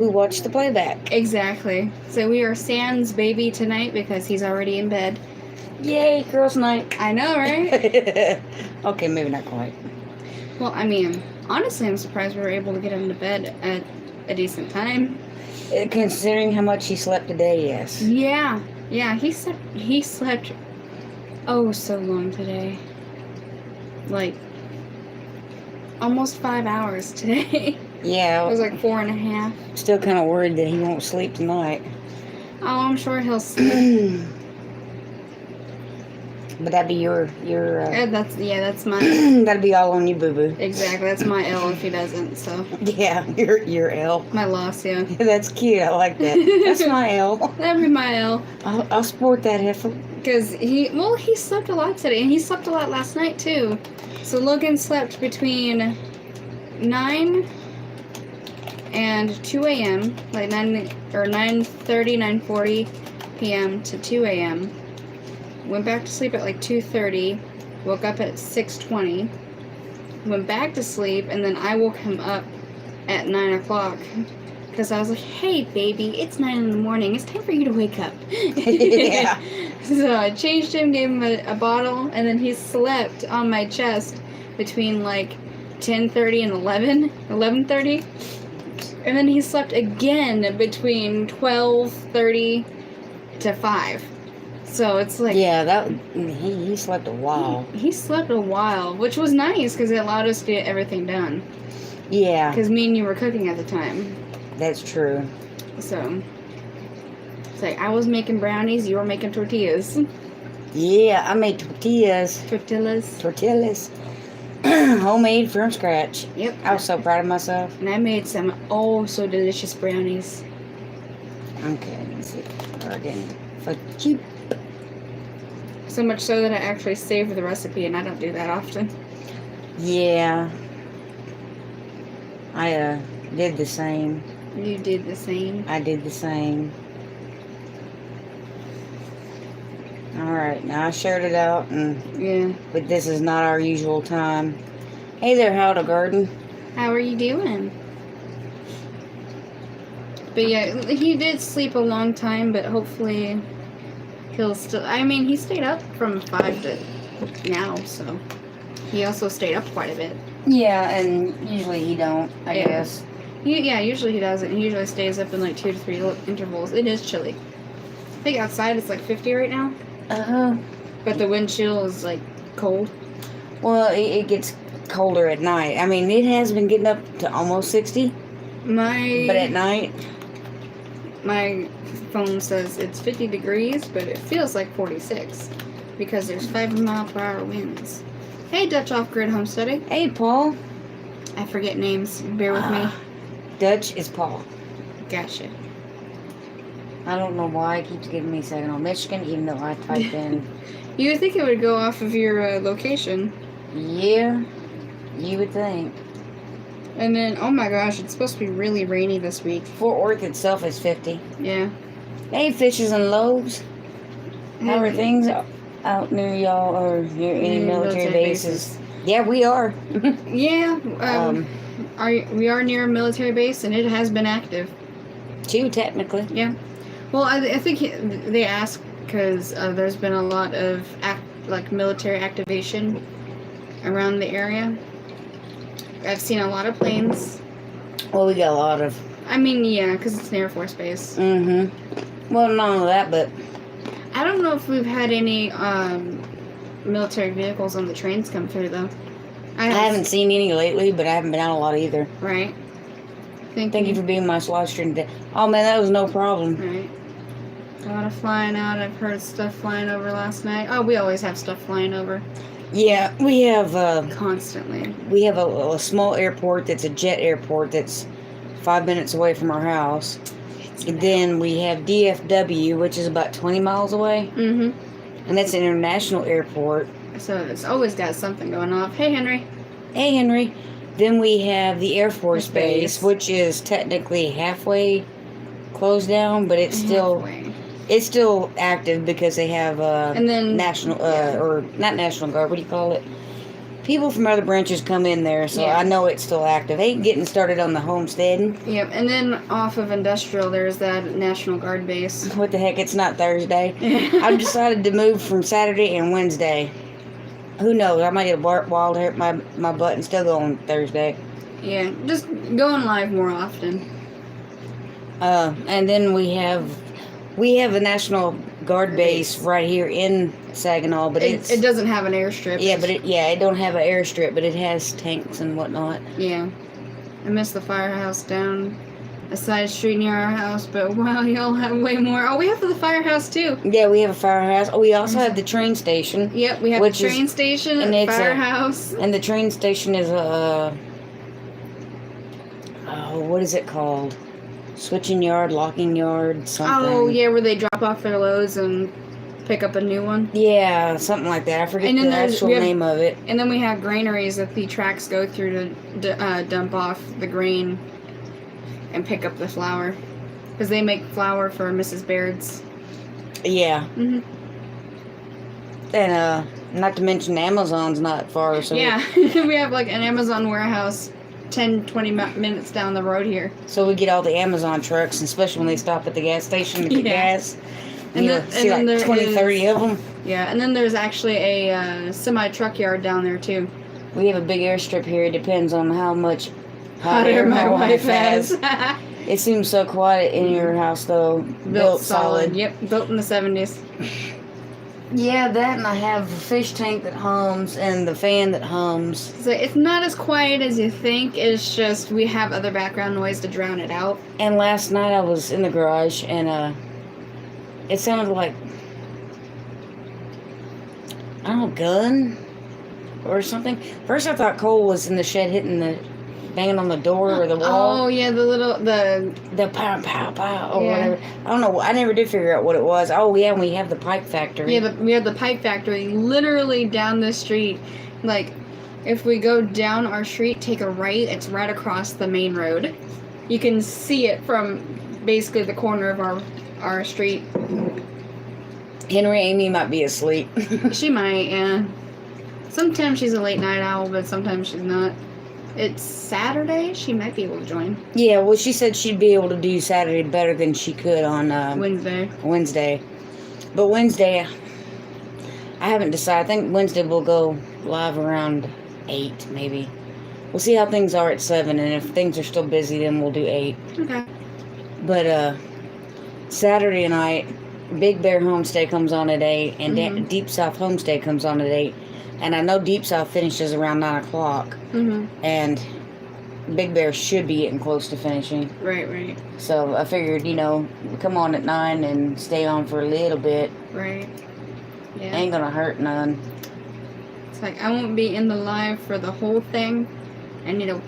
We watched the playback. Exactly. So we are Sans baby tonight because he's already in bed. Yay, girls' night. I know, right? Okay, maybe not quite. Well, I mean, honestly, I'm surprised we were able to get him to bed at a decent time. Considering how much he slept today, yes. Yeah, he slept oh so long today. Like almost 5 hours today. Yeah. It was like 4.5. Still kind of worried that he won't sleep tonight. Oh, I'm sure he'll sleep. But that'd be your that's my that'd be all on you, boo boo. exactly. That's my L if he doesn't. So Yeah, your L. my loss, yeah. That's cute. I like that. That's my L. That'd be my L. I'll sport that heifer. Because he slept a lot today, and he slept a lot last night too. So Logan slept between 9 and 2 a.m. like 9:30, 9:40 p.m. to 2 a.m. Went back to sleep at like 2:30. Woke up at 6:20. Went back to sleep, and then I woke him up at 9 o'clock. Because I was like, hey, baby, it's 9 in the morning. It's time for you to wake up. Yeah. So I changed him, gave him a bottle, and then he slept on my chest between like 10:30 and 11:30. And then he slept again between 12:30 to 5. So it's like... Yeah, he slept a while. He slept a while, which was nice because it allowed us to get everything done. Yeah. Because me and you were cooking at the time. That's true. So, it's like I was making brownies, you were making tortillas. Yeah, I made tortillas. Tortillas. Homemade from scratch. Yep. I was so proud of myself. And I made some so delicious brownies. Okay, let's see. Again, for cheap. So much so that I actually saved the recipe, and I don't do that often. Yeah. I did the same. You did the same. I did the same. Alright, now I shared it out, but this is not our usual time. Hey there, Howdy Garden. How are you doing? But yeah, he did sleep a long time, but hopefully he'll still... I mean, he stayed up from 5 to now, so he also stayed up quite a bit. Yeah, and usually he don't, I guess. Usually he doesn't. He usually stays up in like 2 to 3 intervals. It is chilly. I think outside it's like 50 right now. Uh-huh. But the wind chill is like cold. Well, it gets colder at night. I mean, it has been getting up to almost 60. But at night... My phone says it's 50 degrees, but it feels like 46 because there's 5-mile-per-hour winds. Hey, Dutch Off-Grid Homesteading. Hey, Paul. I forget names. Bear with me. Dutch is Paul. Gotcha. I don't know why it keeps giving me Saginaw, Michigan, even though I typed in... You would think it would go off of your location. Yeah, you would think. And then, oh my gosh, it's supposed to be really rainy this week. Fort Worth itself is 50. Yeah. Hey, Fishes and Loaves. How are things out near y'all or near any military bases? Yeah, we are. Yeah. We are near a military base, and it has been active. 2, technically. Yeah. Well, I think they asked because there's been a lot of military activation around the area. I've seen a lot of planes. Well, we got a lot of... I mean, yeah, because it's an Air Force base. Mm-hmm. Well, not only that, but... I don't know if we've had any military vehicles on the trains come through, though. I haven't seen any lately, but I haven't been out a lot either. Right. Thank you for being my live stream today. Oh, man, that was no problem. Right. A lot of flying out. I've heard stuff flying over last night. Oh, we always have stuff flying over. Yeah, we have... Constantly. We have a small airport that's a jet airport that's 5 minutes away from our house. And then we have DFW, which is about 20 miles away. Mm-hmm. And that's an international airport. So it's always got something going off. Hey, Henry. Hey, Henry. Then we have the Air Force Base, which is technically halfway closed down, but it's still... It's still active because they have and then national or not National Guard. What do you call it? people from other branches come in there, so Yeah. I know it's still active. They ain't getting started on the homesteading. Yep, and then off of Industrial, there's that National Guard base. What the heck? It's not Thursday. I've decided to move from Saturday and Wednesday. Who knows? I might get a wild hair my butt and still go on Thursday. Yeah, just going live more often. And then we have a National Guard base right here in Saginaw, but It doesn't have an airstrip. yeah, but it don't have an airstrip, but it has tanks and whatnot. Yeah. I miss the firehouse down a side street near our house, but wow, y'all have way more. Oh, we have the firehouse too. Yeah, we have a firehouse. Oh, we also have the train station. Yep, we have Which the is- train station and and it's a- firehouse. And the train station is what is it called? Switching yard, locking yard, something. Oh, yeah, where they drop off their loads and pick up a new one. Yeah, something like that. I forget And then the there's- actual we have- name of it. And then we have granaries that the tracks go through to dump off the grain and pick up the flour. Because they make flour for Mrs. Baird's. Yeah, Mm-hmm. and not to mention Amazon's not far. So Yeah, we have like an Amazon warehouse 10, 20 minutes down the road here. So we get all the Amazon trucks, and especially when they stop at the gas station to get Yeah. gas. And You then- see and then like there 20, is- 30 of them. Yeah, and then there's actually a semi-truck yard down there too. We have a big airstrip here. It depends on how much Hot air my wife has. It seems so quiet in your house, though. Built solid. Yep, built in the 70s. Yeah, that, and I have a fish tank that hums and the fan that hums. So it's not as quiet as you think. It's just we have other background noise to drown it out. And last night I was in the garage, and it sounded like, I don't know, gun or something. First I thought Cole was in the shed banging on the door or the wall. Oh yeah, the The pow, pow, pow, or Yeah. whatever. I don't know. I never did figure out what it was. Oh, yeah, and we have the pipe factory. yeah we have the pipe factory literally down the street. Like if we go down our street, take a right, it's right across the main road. You can see it from basically the corner of our street. Henry Amy might be asleep. She might, yeah. Sometimes she's a late night owl, but sometimes she's not. It's Saturday. She might be able to join Yeah, well, she said she'd be able to do Saturday better than she could on Wednesday. Wednesday. But Wednesday, I haven't decided. I think Wednesday we'll go live around 8, maybe. We'll see how things are at 7, and if things are still busy, then we'll do 8. Okay. But Saturday night, Big Bear Homestay comes on at 8, and Mhm. Deep South Homestay comes on at 8. And I know Deep South finishes around 9 o'clock, Mhm. and Big Bear should be getting close to finishing. Right. So I figured, come on at 9 and stay on for a little bit. Right. Yeah. Ain't gonna hurt none. It's like I won't be in the live for the whole thing. I need to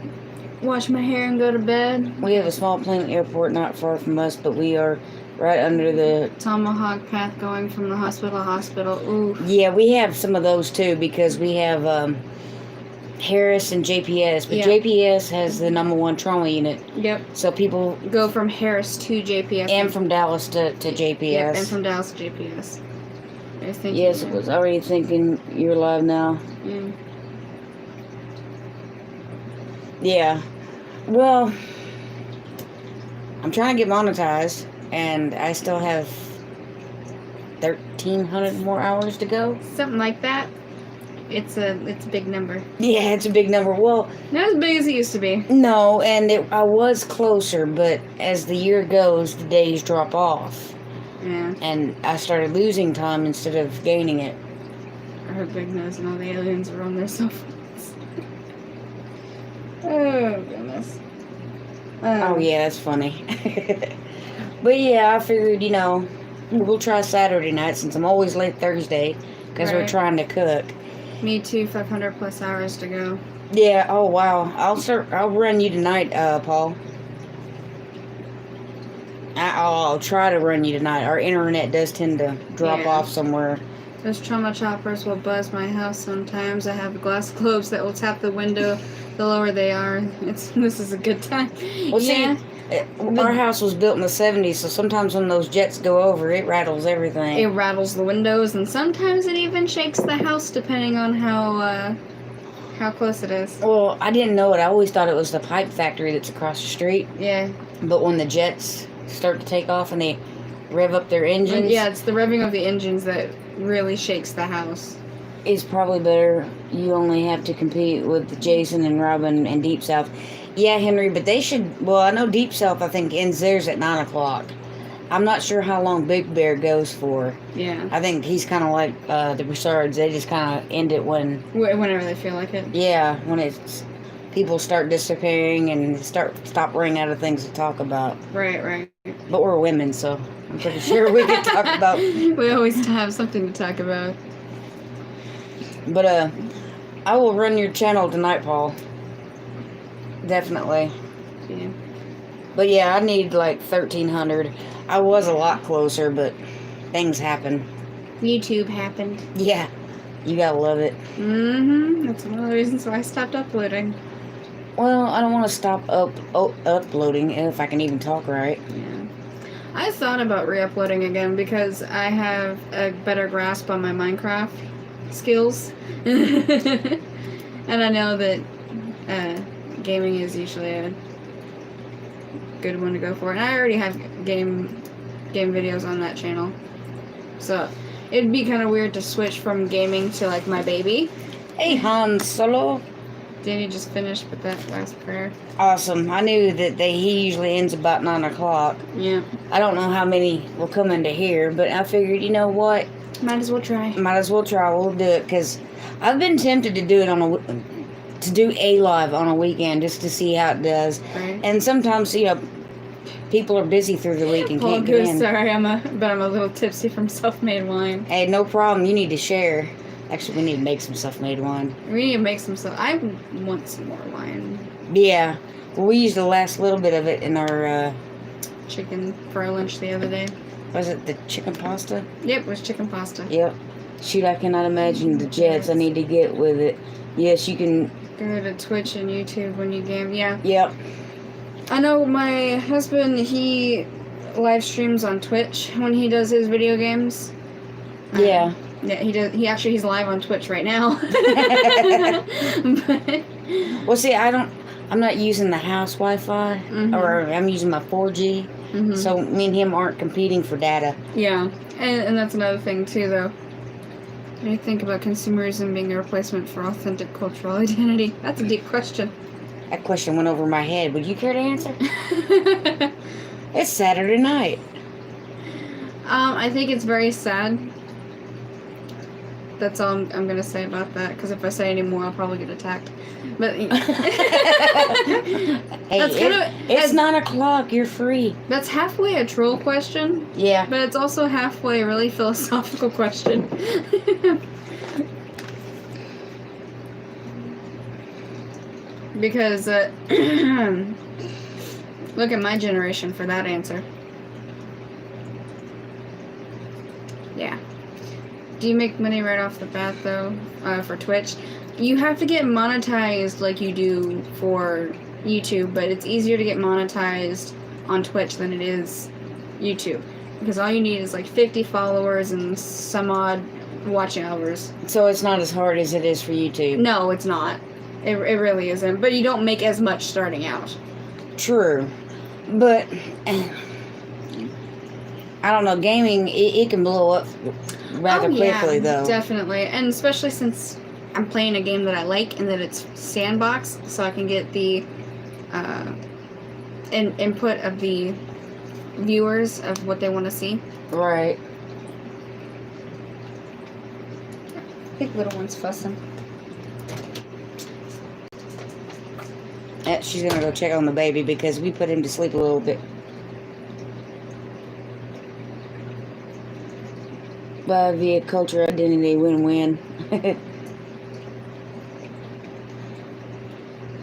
wash my hair and go to bed. We have a small plane airport not far from us, but we are right under the... Tomahawk path going from the hospital to hospital. Ooh. Yeah, we have some of those too, because we have Harris and JPS. But Yeah. JPS has the #1 trauma unit. Yep. So people... Go from Harris to JPS. And from Dallas to JPS. Yep, and from Dallas to JPS. I was thinking, Yes, it was already thinking you're live now. Yeah. Yeah. Well, I'm trying to get monetized, and I still have 1,300 more hours to go. Something like that. It's a big number. Yeah, it's a big number. Well, Not as big as it used to be. no, and I was closer, but as the year goes, the days drop off, Yeah. and I started losing time instead of gaining it. I heard Big Nose and all the aliens are on their cell phones. Oh, goodness. Oh, yeah, that's funny. But yeah, I figured, we'll try Saturday night since I'm always late Thursday because we're Right. trying to cook. Me too, 500 plus hours to go. Yeah, oh wow. I'll run you tonight, Paul. I'll try to run you tonight. Our internet does tend to drop Yeah. off somewhere. Those trauma choppers will buzz my house sometimes. I have glass globes that will tap the window the lower they are. This is a good time. Well, yeah. our house was built in the 70s, so sometimes when those jets go over, it rattles everything. It rattles the windows, and sometimes it even shakes the house, depending on how how close it is. Well, I didn't know it. I always thought it was the pipe factory that's across the street. Yeah. But when the jets start to take off and they rev up their engines, Yeah, it's the revving of the engines that really shakes the house. it's probably better. You only have to compete with Jason and Robin and Deep South. Yeah, Henry, but they should. Well, I know Deep South, I think, ends theirs at 9 o'clock. I'm not sure how long Big Bear goes for. Yeah. I think he's kind of like the Broussards. They just kind of end it when. Whenever they feel like it. Yeah, when it's people start disappearing and stop running out of things to talk about. Right. But we're women, so I'm pretty sure we could talk about. We always have something to talk about. But I will run your channel tonight, Paul. Definitely. Yeah. But yeah, I need like 1,300. I was a lot closer, but things happen. YouTube happened. Yeah, you gotta love it. That's one of the reasons why I stopped uploading. Well, I don't want to stop uploading if I can even talk right. Yeah. I thought about re-uploading again because I have a better grasp on my Minecraft skills. And I know that gaming is usually a good one to go for. And I already have game videos on that channel. So it'd be kind of weird to switch from gaming to like my baby. Hey, Han Solo. Danny just finished with that last prayer. Awesome. I knew that he usually ends about 9 o'clock. Yeah. I don't know how many will come into here, but I figured, you know what? Might as well try. Might as well try. We'll do it because I've been tempted to do it to do a live on a weekend just to see how it does. Right. And sometimes, people are busy through the week and Paul can't get goes, in. sorry, I'm a little tipsy from self-made wine. Hey, no problem. You need to share. Actually, we need to make some self-made wine. We need to make some stuff. I want some more wine. Yeah. Well, we used the last little bit of it in our, Chicken for our lunch the other day. was it the chicken pasta? Yep, it was chicken pasta. Yep. Shoot, I cannot imagine the jets I need to get with it. Yes, you can. Go to Twitch and YouTube when you game. Yeah. Yep. I know my husband, he live streams on Twitch when he does his video games. Yeah. Yeah, he does. He's live on Twitch right now. But, Well, see, I'm not using the house Wi-Fi, or I'm using my 4G. So me and him aren't competing for data. yeah, and that's another thing too, though. What do you think about consumerism being a replacement for authentic cultural identity? That's a deep question. That question went over my head. Would you care to answer? It's Saturday night. I think it's very sad. That's all I'm going to say about that, because if I say any more, I'll probably get attacked. But Hey, That's it's 9 o'clock. You're free. that's halfway a troll question, Yeah. but it's also halfway a really philosophical question. Because, look at my generation for that answer. Yeah. Do you make money right off the bat, though, for Twitch? You have to get monetized like you do for YouTube, but it's easier to get monetized on Twitch than it is YouTube. Because all you need is like 50 followers and some odd watching hours. So it's not as hard as it is for YouTube. No, it's not. It really isn't. But you don't make as much starting out. True. But, I don't know, gaming, it can blow up rather quickly, though. Definitely. And especially since I'm playing a game that I like and that it's sandbox, so I can get the input of the viewers of what they want to see. Right. I think little one's fussing. She's gonna go check on the baby because we put him to sleep a little bit. Via culture identity win-win.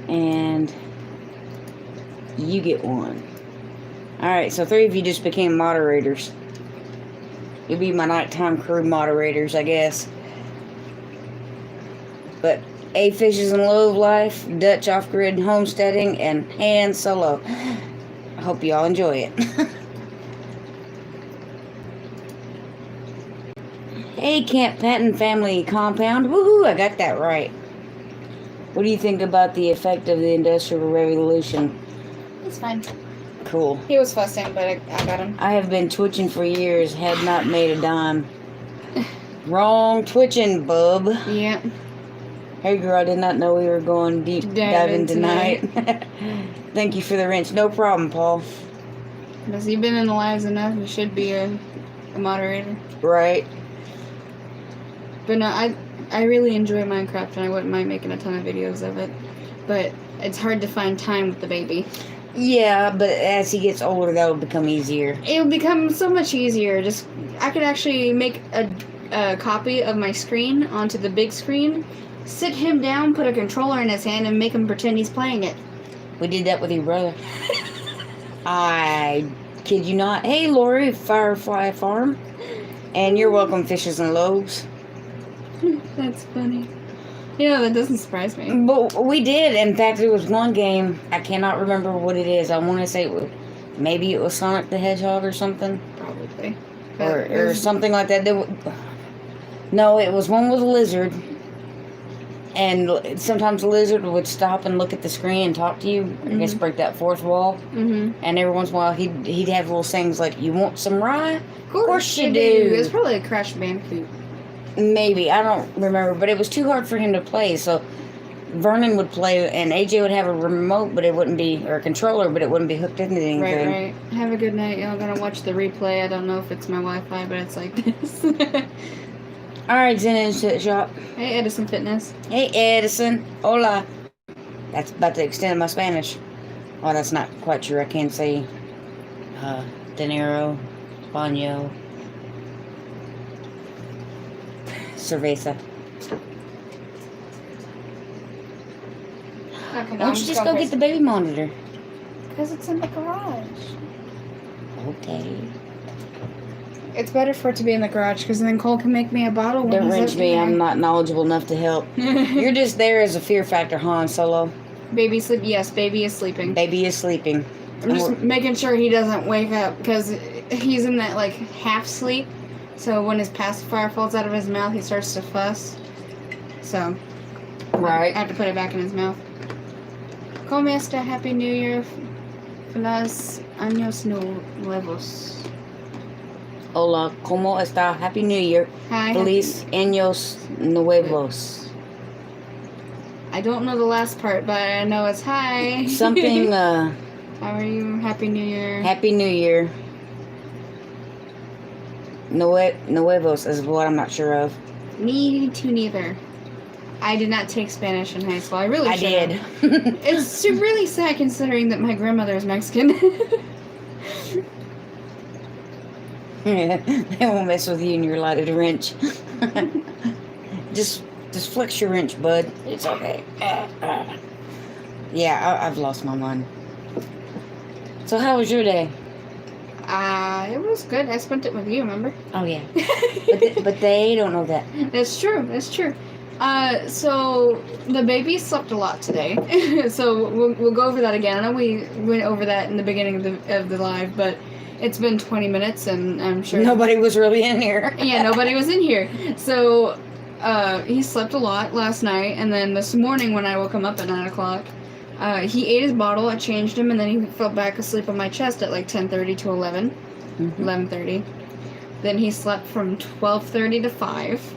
And you get one. Alright, so 3 of you just became moderators. You'll be my nighttime crew moderators, I guess. But A Fishes and Low Life, Dutch Off-Grid Homesteading, and Han Solo. I hope you all enjoy it. Hey, Camp Patton Family Compound. Woohoo, I got that right. What do you think about the effect of the Industrial Revolution? It's fine. Cool. He was fussing, but I got him. I have been twitching for years, had not made a dime. Wrong twitching, bub. Yeah. Hey girl, I did not know we were going deep diving tonight. Thank you for the wrench. No problem, Paul. Because you've been in the lives enough, you should be a moderator. Right. But no, I really enjoy Minecraft, and I wouldn't mind making a ton of videos of it. But it's hard to find time with the baby. Yeah, but as he gets older, that'll become easier. It'll become so much easier. I could actually make a copy of my screen onto the big screen, sit him down, put a controller in his hand, and make him pretend he's playing it. We did that with your brother. I kid you not. Hey, Lori, Firefly Farm. And you're welcome, Fishes and Loaves. That's funny. You know, that doesn't surprise me. But we did. In fact, there was one game. I cannot remember what it is. I want to say maybe it was Sonic the Hedgehog or something. Probably. Or something like that. No, it was one with a lizard. And sometimes the lizard would stop and look at the screen and talk to you. I guess break that fourth wall. Mm-hmm. And every once in a while, he'd have little sayings like, "You want some rye? Of course you do." It's probably a Crash Bandicoot. Maybe. I don't remember. But it was too hard for him to play. So Vernon would play, and AJ would have a remote, but it wouldn't be, or a controller, but it wouldn't be hooked into anything. Right. Have a good night. Y'all gonna watch the replay. I don't know if it's my Wi-Fi, but it's like this. All right, Zen Instant Shop. Hey, Edison Fitness. Hey, Edison. Hola. That's about to extend my Spanish. Oh, that's not quite true. I can't say dinero, baño, cerveza. Okay, Why don't you just go get the baby monitor? Because it's in the garage. Okay. It's better for it to be in the garage, because then Cole can make me a bottle when Don't he's wrench up me. there. I'm not knowledgeable enough to help. You're just there as a fear factor, Han Solo. Baby sleep. Yes, baby is sleeping. Baby is sleeping. I'm just making sure he doesn't wake up, because he's in that, like, half sleep. So when his pacifier falls out of his mouth, he starts to fuss. So, Right. I have to put it back in his mouth. ¿Cómo está? Happy New Year. Feliz años nuevos. Hola, ¿cómo está? Happy New Year. Hi. Feliz años nuevos. I don't know the last part, but I know it's hi. Something, How are you? Happy New Year. Happy New Year. Nuevos is what I'm not sure of. Me too, neither. I did not take Spanish in high school. I really should did. have. It's really sad considering that my grandmother is Mexican. They won't mess with you and your lighted wrench. just flex your wrench, bud. It's okay. Yeah, I've lost my mind. So how was your day? It was good. I spent it with you, remember? Oh yeah. but they don't know that. That's true. That's true. So the baby slept a lot today. So we'll go over that again. I know we went over that in the beginning of the live, but it's been 20 minutes, and I'm sure Nobody was really in here. yeah, nobody was in here. So he slept a lot last night, and then this morning when I woke him up at 9 o'clock, he ate his bottle. I changed him, and then he fell back asleep on my chest at like 10:30 to 11, 11:30. Then he slept from 12:30 to 5.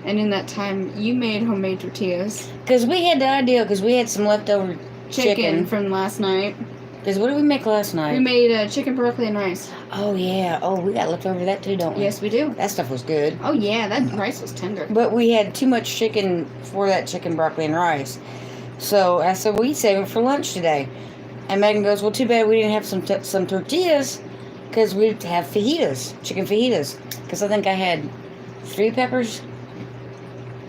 And in that time, you made homemade tortillas. Because we had the idea, because we had some leftover chicken. From last night. Because what did we make last night? We made chicken, broccoli, and rice. Oh, yeah. Oh, we got leftover of that too, don't we? Yes, we do. That stuff was good. Oh, yeah, that rice was tender. But we had too much chicken for that chicken, broccoli, and rice. So I said, we save it for lunch today. And Megan goes, well, too bad we didn't have some tortillas, because we'd have fajitas, chicken fajitas. Because I think I had 3 peppers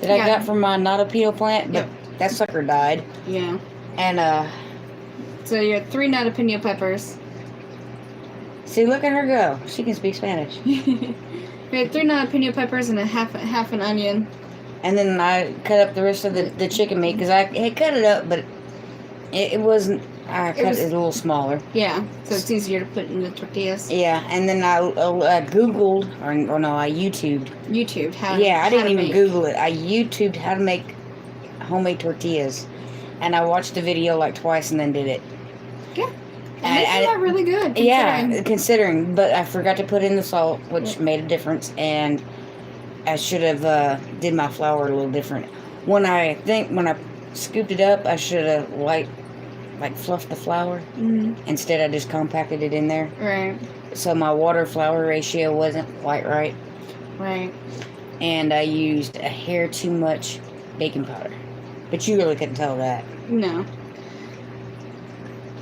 that I got from my Notapito plant, but that sucker died. Yeah. And, So you had 3 jalapeno peppers. see, look at her go. She can speak Spanish. We had 3 jalapeno peppers and a half an onion. And then I cut up the rest of the chicken meat, because I had cut it up, but it wasn't, I cut it a little smaller. Yeah, so it's easier to put in the tortillas. Yeah, and then I Googled, or no, I YouTubed. YouTube, how Yeah, I didn't even make. Google it. I YouTubed how to make homemade tortillas. And I watched the video like twice and then did it. Yeah. And they came out really good. Yeah, considering. But I forgot to put in the salt, which Yeah. made a difference. And I should have did my flour a little different. When I scooped it up, I should have like fluffed the flour. Mm-hmm. Instead, I just compacted it in there. Right. So my water-flour ratio wasn't quite right. Right. And I used a hair too much baking powder. But you really couldn't tell that. No.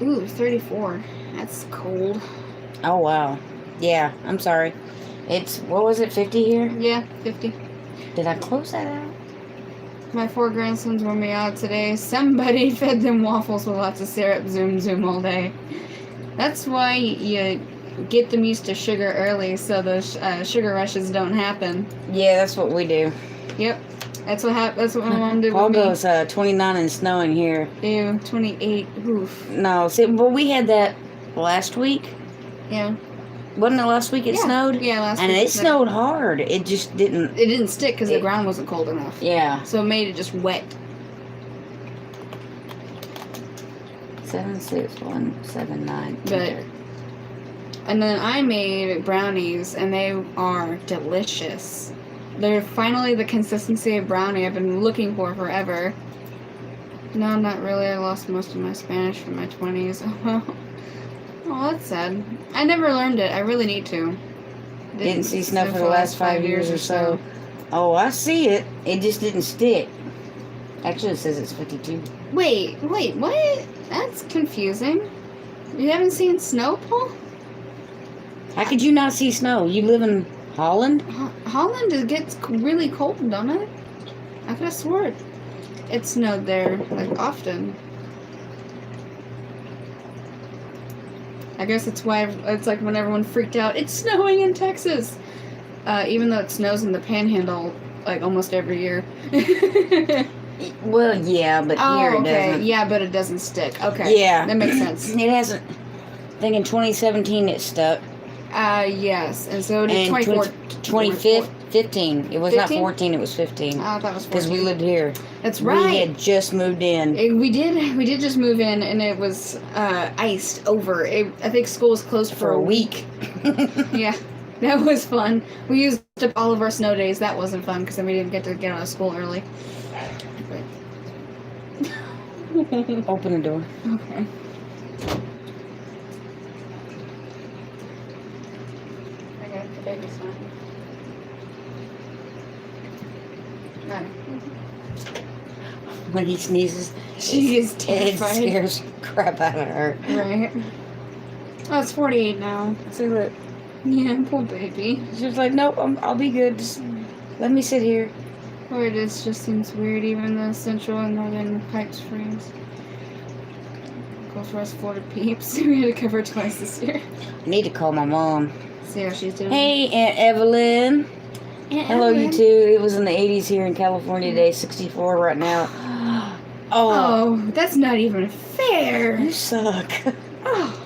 Ooh, 34. That's cold. Oh, wow. Yeah, I'm sorry. It's, what was it, 50 here? Yeah, 50. Did I close that out? My 4 grandsons were me out today. Somebody fed them waffles with lots of syrup, zoom all day. That's why you get them used to sugar early so those sugar rushes don't happen. Yeah, that's what we do. Yep. That's what my mom did Paul with me. goes 29 and snowing here. Ew, 28. Oof. No, see, well, we had that last week. Yeah. Wasn't it last week it snowed? Yeah, last and week it snowed hard. It just didn't. It didn't stick because the ground wasn't cold enough. Yeah. So it made it just wet. 76179. But, and then I made brownies, and they are delicious. They're finally the consistency of brownie I've been looking for forever. No, not really. I lost most of my Spanish from my 20s. Oh, that's sad. I never learned it. I really need to. Didn't see snow for the last 5 years or so. Oh, I see it. It just didn't stick. Actually, it says it's 52. Wait, what? That's confusing. You haven't seen snow, Paul? How could you not see snow? You live in Holland? Holland gets really cold, don't it? I could have sworn it snowed there, like, often. I guess that's why it's like when everyone freaked out, it's snowing in Texas! Even though it snows in the Panhandle, like, almost every year. Well, yeah, but here it doesn't. Yeah, but it doesn't stick. Okay. Yeah. That makes sense. It hasn't. I think in 2017 it stuck. Yes. And so did And 15. It was 15? not 14, it was 15. Oh, that was 14. Because we lived here. That's right. We had just moved in. We did just move in, and it was iced over. I think school was closed for a week. Yeah, that was fun. We used up all of our snow days. That wasn't fun because then we didn't get out of school early. Open the door. Okay. I got the baby sign. Got it. When he sneezes, She is it terrified. scares the crap out of her. Right. Oh, it's 48 now. See, look. Yeah, poor baby. She's like, nope, I'll be good. Just let me sit here. Or it is just seems weird, even the Central and Northern Pipes freeze. Go for us Florida peeps. We had to cover twice this year. I need to call my mom. See how she's doing. Hey, Aunt Evelyn. Aunt Hello, Evelyn. you two. It was in the 80s here in California today, 64 right now. Oh, Oh, that's not even fair. you suck. Oh,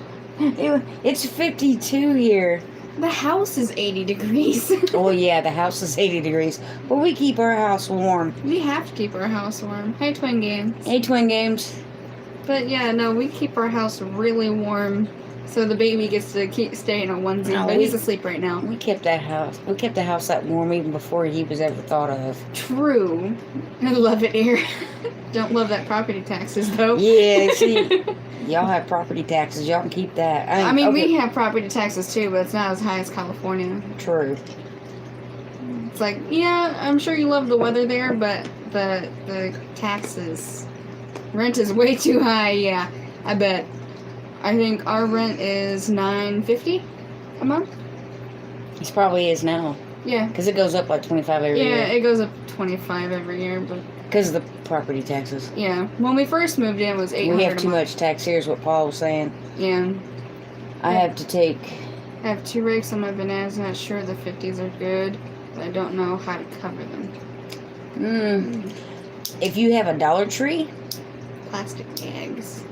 It's 52 here. the house is 80 degrees. Oh, yeah, the house is 80 degrees. But we keep our house warm. We have to keep our house warm. Hey, Twin Games. Hey, Twin Games. But yeah, no, we keep our house really warm, so the baby gets to keep staying on onesie. No, but he's asleep right now. We kept the house that warm even before he was ever thought of. True. I love it here. Don't love that property taxes though. Yeah, see, y'all have property taxes. Y'all can keep that. I mean, okay, we have property taxes too, but it's not as high as California. True. It's like, yeah, I'm sure you love the weather there, but the taxes, rent is way too high. Yeah, I bet. I think our rent is $9.50 a month. It probably is now. Yeah. Because it goes up like 25 every Yeah, year. it goes up 25 every year, but Because of the property taxes. yeah. When we first moved in, it was $800. We have too a month. much tax here is what Paul was saying. Yeah. I have to take... I have 2 rakes on my bananas. Not sure the 50s are good, but I don't know how to cover them. If you have a Dollar Tree... Plastic bags.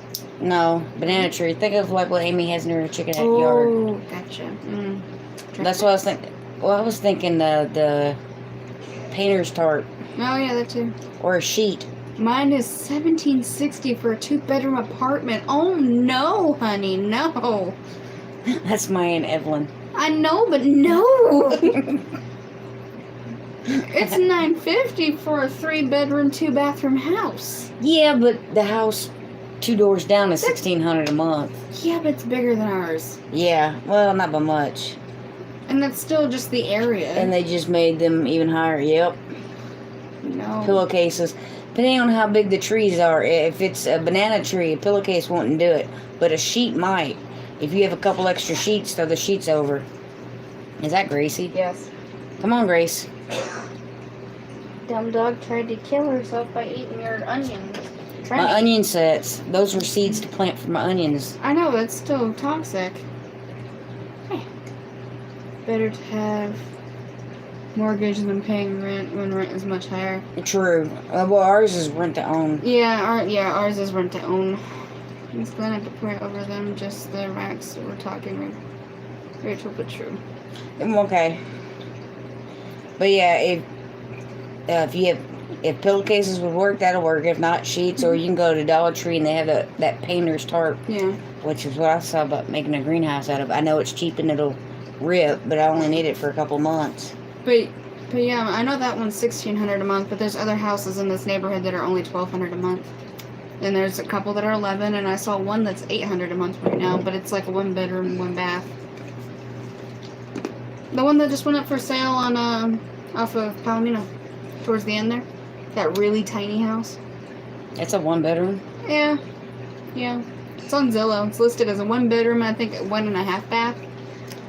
No, banana tree. Think of like what Amy has in her chicken yard. Oh, gotcha. That's what I was thinking. Well, I was thinking the painter's tarp Oh, yeah, that too. or a sheet. Mine is $1,760 for a 2-bedroom apartment. Oh no, honey, no. That's my Aunt Evelyn. I know, but no. It's $950 for a 3-bedroom, 2-bathroom house. Yeah, but the house 2 doors down is $1,600 a month. Yeah, but it's bigger than ours. Yeah, well, not by much. And that's still just the area. And they just made them even higher. Yep. No. Pillowcases. Depending on how big the trees are. If it's a banana tree, a pillowcase won't do it. But a sheet might. If you have a couple extra sheets, throw the sheets over. Is that Gracie? Yes. Come on, Grace. Dumb dog tried to kill herself by eating your onions. My onion sets. Those were seeds to plant for my onions. I know, that's still toxic. Hey. Better to have mortgage than paying rent when rent is much higher. True. Well, ours is rent to own. Yeah, ours is rent to own. I'm just glad I have to pray over them, just the racks that we're talking. Rachel, but true. Okay. But yeah, if pillowcases would work, that'll work. If not, sheets, or you can go to Dollar Tree and they have that painter's tarp, Yeah. which is what I saw about making a greenhouse out of. I know it's cheap and it'll rip, but I only need it for a couple months. But yeah, I know that one's $1,600 a month, but there's other houses in this neighborhood that are only $1,200 a month. And there's a couple that are $1,100, and I saw one that's $800 a month right now, but it's like a 1-bedroom, 1-bath. The one that just went up for sale on off of Palomino, towards the end there, that really tiny house. It's a 1-bedroom. Yeah. It's on Zillow. It's listed as a 1-bedroom, I think 1.5 bath.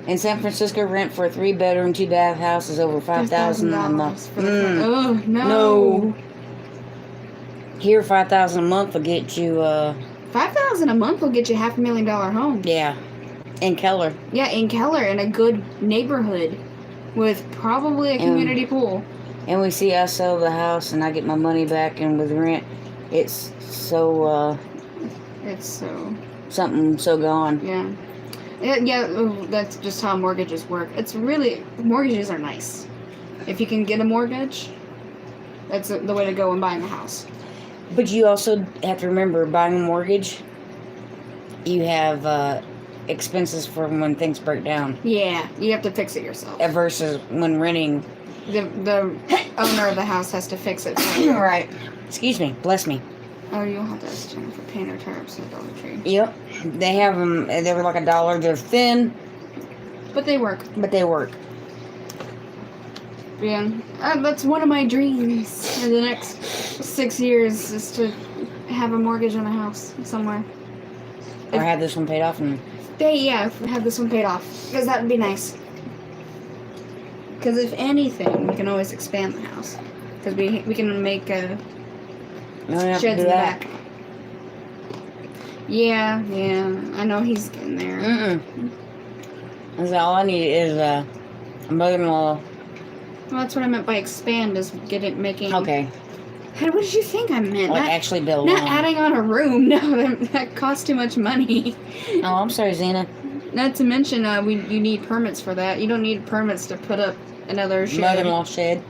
In San Francisco, rent for a 3-bedroom, 2-bath house is over $5,000 a month. For the oh no. No. Here, $5,000 a month will get you. $5,000 a month will get you $500,000 home. Yeah, in Keller. Yeah, in Keller, in a good neighborhood, with probably a community pool. And we see I sell the house and I get my money back, and with rent, it's so. It's so. Something so gone. Yeah. That's just how mortgages work. It's really, mortgages are nice. If you can get a mortgage, that's the way to go in buying a house. But you also have to remember, buying a mortgage, you have expenses for when things break down. Yeah, you have to fix it yourself. Versus when renting. The owner of the house has to fix it for you. Right. Excuse me. Bless me. Oh, you'll have to ask Jennifer Painter tarps at Dollar Tree. Yep. They have them. They were like $1. They're thin. But they work. Yeah. That's one of my dreams in the next 6 years, is to have a mortgage on a house somewhere. Or have this one paid off. And have this one paid off. Because that would be nice. Because if anything, we can always expand the house. Because we can make sheds in the back. Yeah, I know he's getting there. That's all I need is a mother-in-law. Well, that's what I meant by expand, is making. Okay. What did you think I meant? Like actually build Not one. adding on a room. No, that costs too much money. Oh, I'm sorry, Zena. Not to mention, you need permits for that. You don't need permits to put up another shed. Mother-in-law shed.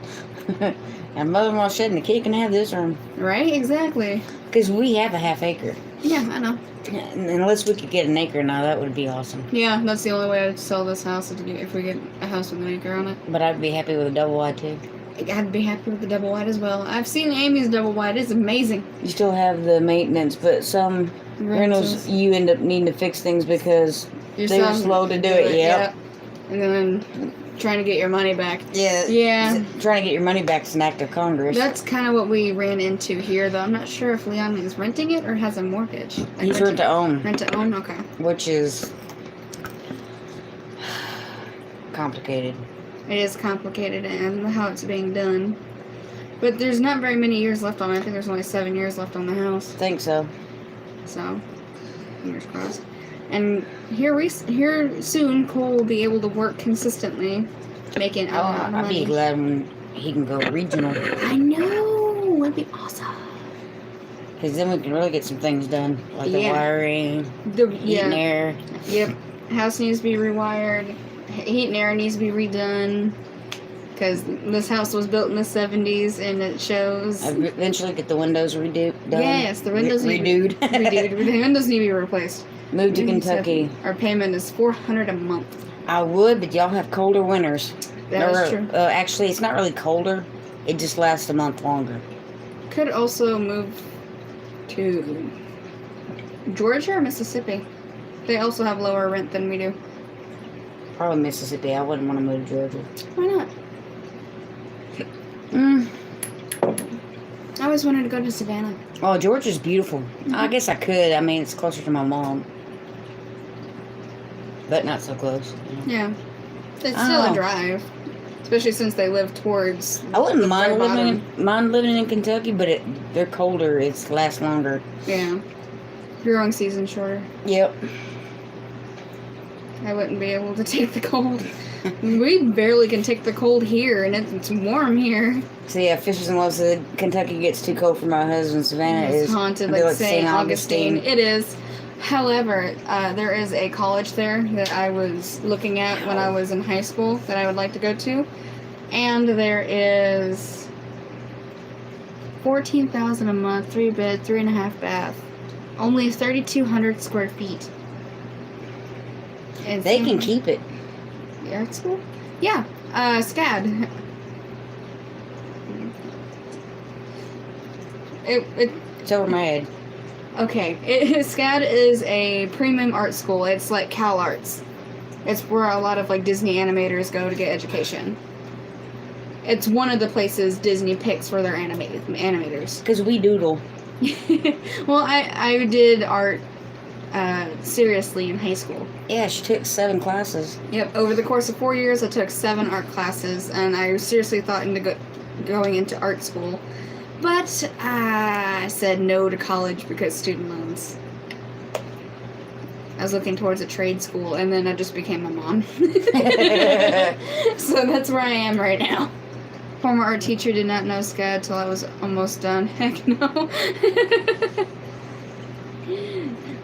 A mother-in-law shed, and the kid can have this room. Right? Exactly. Because we have a half acre. Yeah, I know. Unless we could get an acre now, that would be awesome. Yeah, that's the only way I'd sell this house, if we get a house with an acre on it. But I'd be happy with a double wide too. I'd be happy with the double wide as well. I've seen Amy's double wide. It's amazing. You still have the maintenance, but some rentals you end up needing to fix things because they're slow to do it. Yep. And then trying to get your money back. Yeah. Trying to get your money back is an act of Congress. That's kind of what we ran into here, though. I'm not sure if Leon is renting it or has a mortgage. He's rent to own. Rent to own? Okay. Which is complicated. It is complicated and how it's being done. But there's not very many years left on it. I think there's only 7 years left on the house. I think so. So, fingers crossed. And here soon, Cole will be able to work consistently, making a lot of money. I'd be glad when he can go regional. I know! That'd be awesome. Because then we can really get some things done. Like the wiring, heat and air. Yep. House needs to be rewired. Heat and air needs to be redone. because this house was built in the 70s, and it shows. I eventually get the windows done. Yes, the windows renewed. Redude. The windows need to be replaced. Moved to Kentucky. Our payment is $400 a month. I would, but y'all have colder winters. That is true. Actually, it's not really colder. It just lasts a month longer. Could also move to Georgia or Mississippi. They also have lower rent than we do. Probably Mississippi. I wouldn't want to move to Georgia. Why not? I always wanted to go to Savannah. Oh, Georgia's beautiful. I guess I could. I mean, it's closer to my mom. But not so close. Yeah. It's still a drive. Especially since they live towards. I wouldn't the mind bottom. living in Kentucky, but they're colder. It lasts longer. Yeah. Growing season shorter. Yep. I wouldn't be able to take the cold. We barely can take the cold here, and it's warm here. So yeah, Fishers and Loaves said Kentucky gets too cold for my husband. Savannah It's is haunted, they're like St. Augustine. Augustine. It is. However, there is a college there that I was looking at when I was in high school that I would like to go to. And there is $14,000 a month, 3 bed, 3.5 bath. Only 3,200 square feet. And They can keep it. art school? Yeah. SCAD. It's over my head. Okay, SCAD is a premium art school. It's like Cal Arts. It's where a lot of like Disney animators go to get education. It's one of the places Disney picks for their animators. Because we doodle. Well, I did art seriously in high school. Yeah, she took 7 classes. Yep, over the course of 4 years, I took 7 art classes, and I seriously thought into going into art school. But I said no to college because student loans. I was looking towards a trade school, and then I just became a mom. So that's where I am right now. Former art teacher, did not know SCAD till I was almost done. Heck no.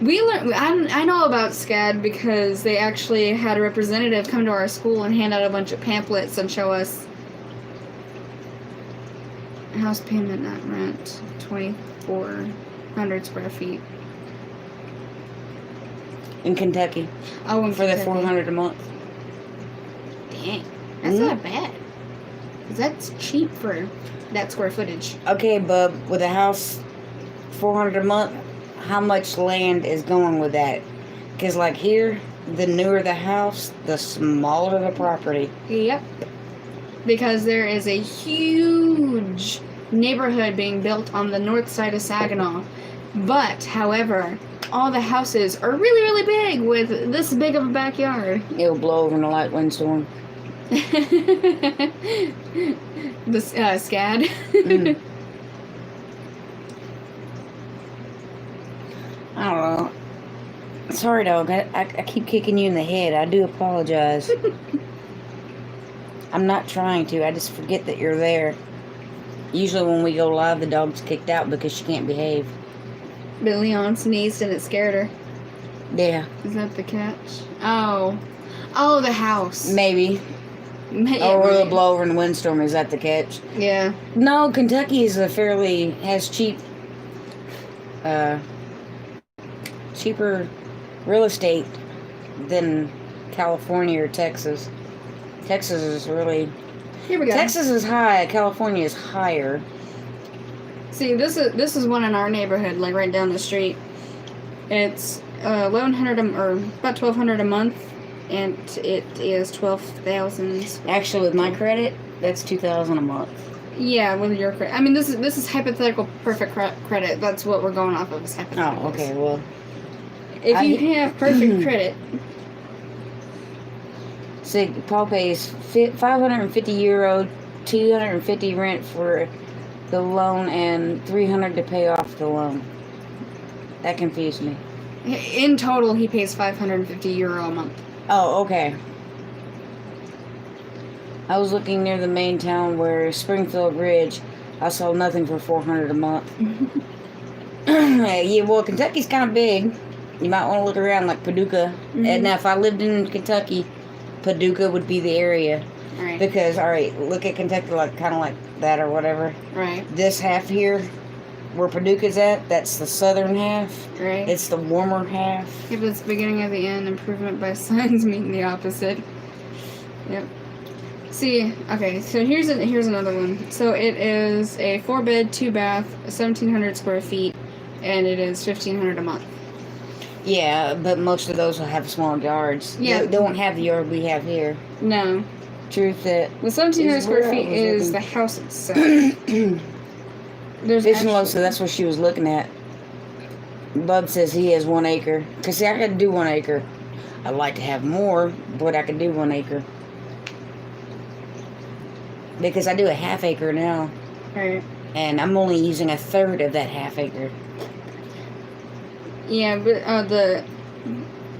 I know about SCAD because they actually had a representative come to our school and hand out a bunch of pamphlets and show us house payment, not rent, 2,400 square feet. In Kentucky. Oh, and For the $400 a month. Dang, that's not bad. 'Cause that's cheap for that square footage. Okay, bub, with a house, $400 a month, how much land is going with that? Because, like here, the newer the house, the smaller the property. Yep. Because there is a huge neighborhood being built on the north side of Saginaw. But, however, all the houses are really, really big with this big of a backyard. It'll blow over in a light windstorm. This SCAD. Mm. I don't know. Sorry, dog. I keep kicking you in the head. I do apologize. I'm not trying to. I just forget that you're there. Usually when we go live, the dog's kicked out because she can't behave. But Leon sneezed and it scared her. Yeah. Is that the catch? Oh. Oh, the house. Maybe. Or it'll blow over in the windstorm. Is that the catch? Yeah. No, Kentucky is has cheaper real estate than California or Texas. Texas is really... Here we go. Texas is high. California is higher. See, this is one in our neighborhood, like right down the street. It's $1,100 or about $1,200 a month, and it is 12,000. Actually, with my credit, that's $2,000 a month. Yeah, with your credit. I mean, this is hypothetical perfect credit. That's what we're going off of. Is hypothetical. Oh, okay. Well, if you have perfect credit. So Paul pays €550, 250 rent for the loan, and $300 to pay off the loan. That confused me. In total, he pays €550 a month. Oh, okay. I was looking near the main town where Springfield Ridge. I saw nothing for $400 a month. Yeah, well, Kentucky's kind of big. You might want to look around like Paducah. Mm-hmm. And now, if I lived in Kentucky, Paducah would be the area. Right. Because, all right, look at Kentucky like kind of like that or whatever. Right. This half here, where Paducah's at, that's the southern half. Right. It's the warmer half. If it's beginning of the end, improvement by signs mean the opposite. Yep. See, okay, so here's another one. So it is a 4-bed, 2-bath, 1,700 square feet, and it is $1,500 a month. Yeah, but most of those will have small yards. Yeah. They won't have the yard we have here. No. Truth that. The 1,700 Is square where I feet was is looking. the house itself. There's Vision Low, actually- so that's what she was looking at. Bub says he has 1 acre. Because, see, I could do 1 acre. I'd like to have more, but I could do 1 acre. Because I do a ½ acre now. Right. And I'm only using 1/3 of that ½ acre. Yeah, but the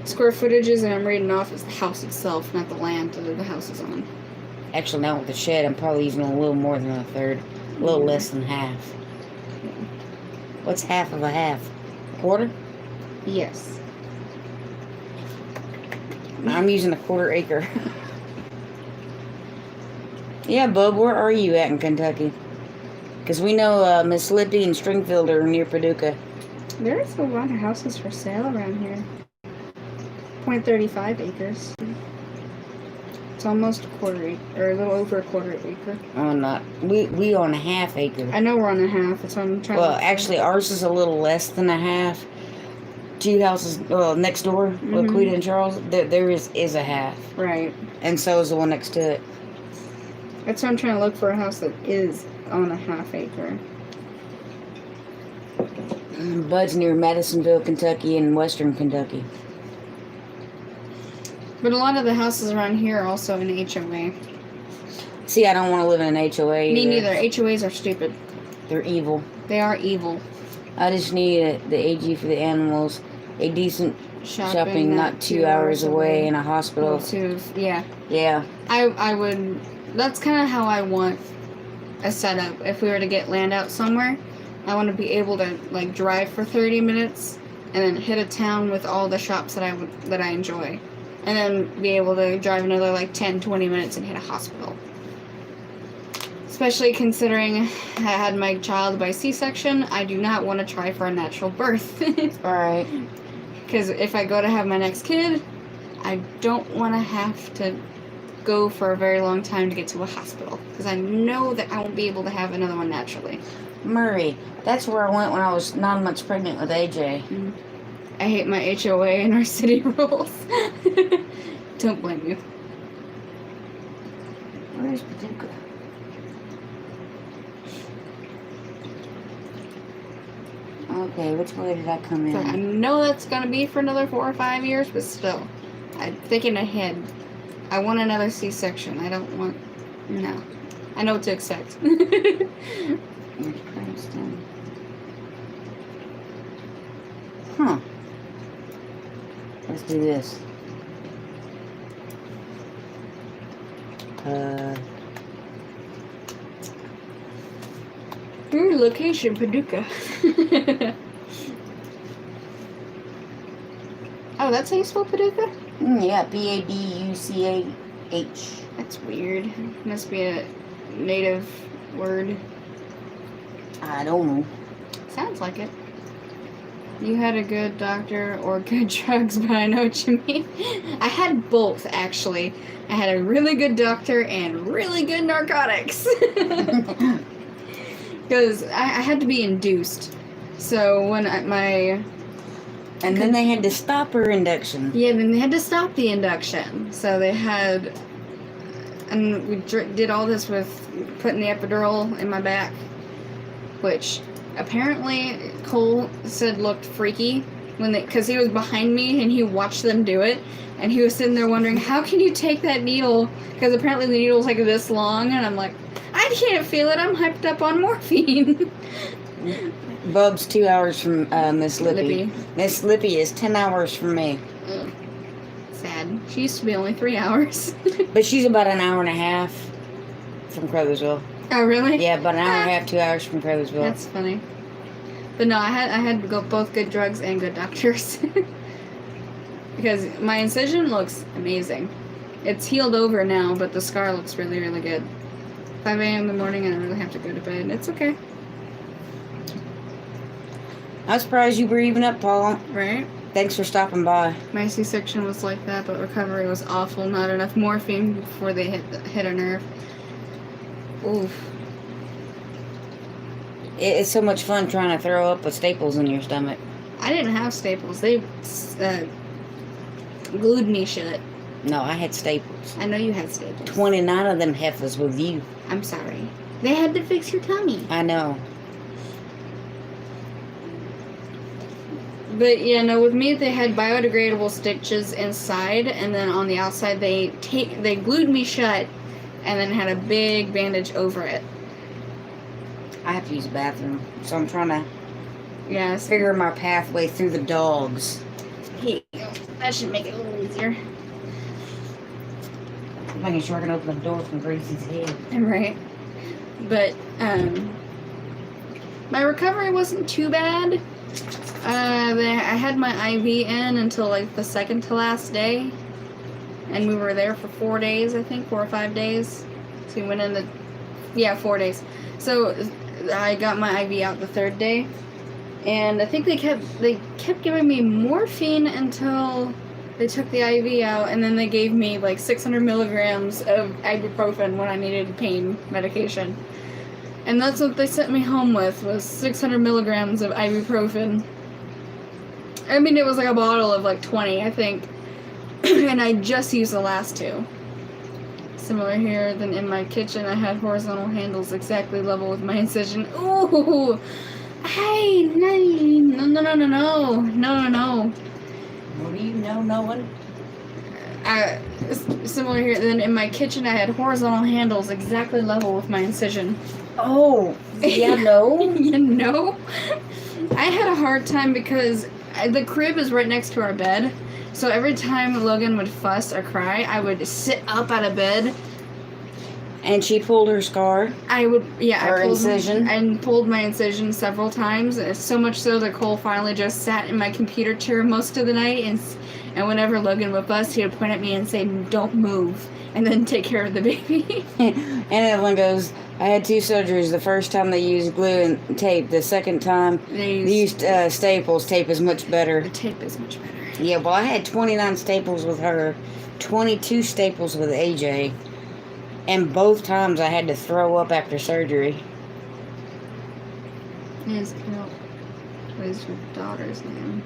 square footages that I'm reading off is the house itself, not the land that the house is on. Actually, now with the shed, I'm probably using a little more than 1/3. A little less than half. What's half of a half? A quarter? Yes. I'm using a 1/4 acre. Yeah, Bub, where are you at in Kentucky? Because we know Miss Lippy and Stringfield are near Paducah. There's a lot of houses for sale around here. 0.35 acres. It's almost a 1/4 acre, or a little over a 1/4 acre. Oh, not. We own a ½ acre. I know we're on a half. That's what I'm trying Well, to actually, ours is a little less than a half. 2 houses next door, Laquita and Charles, there is a half. Right. And so is the one next to it. That's why I'm trying to look for a house that is on a ½ acre. Bud's near Madisonville, Kentucky, and Western Kentucky. But a lot of the houses around here are also in HOA. See, I don't want to live in an HOA. Me either. neither. HOAs are stupid. They're evil. They are evil. I just need the AG for the animals, a decent shopping not 2 hours away, and a hospital. Yeah. Yeah. I would. That's kind of how I want a setup. If we were to get land out somewhere, I want to be able to like drive for 30 minutes and then hit a town with all the shops that I enjoy, and then be able to drive another like 10-20 minutes and hit a hospital. Especially considering I had my child by C-section, I do not want to try for a natural birth. Alright. Because if I go to have my next kid, I don't want to have to go for a very long time to get to a hospital. Because I know that I won't be able to have another one naturally. Murray. That's where I went when I was 9 months pregnant with AJ. I hate my HOA and our city rules. Don't blame you. Where's Paducah? Okay, which way did I come So I in? know that's going to be for another 4 or 5 years, but still. I'm thinking ahead. I want another C-section. I don't want... No. I know what to expect. Here's Princeton. Huh. Let's do this. Your location, Paducah. Oh, that's how you spell Paducah? Yeah, Paducah. That's weird. Must be a native word. I don't know. Sounds like it. You had a good doctor or good drugs, but I know what you mean. I had both, actually. I had a really good doctor and really good narcotics. Because I had to be induced. So when And then they had to stop her induction. Yeah, then they had to stop the induction. So they had... And we did all this with putting the epidural in my back. Which apparently Cole said looked freaky. Because he was behind me and he watched them do it. And he was sitting there wondering, how can you take that needle? Because apparently the needle's like this long. And I'm like, I can't feel it. I'm hyped up on morphine. Bub's 2 hours from Miss Lippy. Lippy. Miss Lippy is 10 hours from me. Ugh. Sad. She used to be only 3 hours. But she's about an hour and a half from Crothersville. Oh, really? Yeah, about an hour and a half, 2 hours from Crothersville. That's funny. But no, I had to go both good drugs and good doctors. Because my incision looks amazing. It's healed over now, but the scar looks really, really good. 5 a.m. in the morning and I really have to go to bed. It's okay. I'm surprised you were even up, Paula. Right? Thanks for stopping by. My C-section was like that, but recovery was awful. Not enough morphine before they hit a nerve. Oof. It's so much fun trying to throw up with staples in your stomach. I didn't have staples. They glued me shut. No, I had staples. I know you had staples. 29 of them heifers with you. I'm sorry. They had to fix your tummy. I know. But yeah, no, with me they had biodegradable stitches inside, and then on the outside they glued me shut, and then had a big bandage over it. I have to use the bathroom, so I'm trying to Yes. figure my pathway through the dogs. Here you go. That should make it a little easier. I'm making sure I can open the door from Gracie's head. Right. But my recovery wasn't too bad. I had my IV in until like the second to last day, and we were there for 4 days, I think, 4 or 5 days. So we went in 4 days. So I got my IV out the third day, and I think they kept giving me morphine until they took the IV out, and then they gave me like 600 milligrams of ibuprofen when I needed pain medication. And that's what they sent me home with, was 600 milligrams of ibuprofen. I mean, it was like a bottle of like 20, I think. And I just used the last 2. Similar here, then in my kitchen I had horizontal handles exactly level with my incision. Ooh! Hey! No. What do you know, no one? Similar here, then in my kitchen I had horizontal handles exactly level with my incision. Oh, yeah, no. You know? I had a hard time because the crib is right next to our bed. So every time Logan would fuss or cry, I would sit up out of bed. And she pulled her scar. I pulled incision. and pulled my incision several times. So much so that Cole finally just sat in my computer chair most of the night. And whenever Logan would fuss, he would point at me and say, "Don't move," and then take care of the baby. And Evelyn goes, I had 2 surgeries. The first time they used glue and tape. The second time they used staples. Tape is much better. The tape is much better. Yeah, well, I had 29 staples with her, 22 staples with AJ, and both times I had to throw up after surgery. Yes, Carol. What is your daughter's name?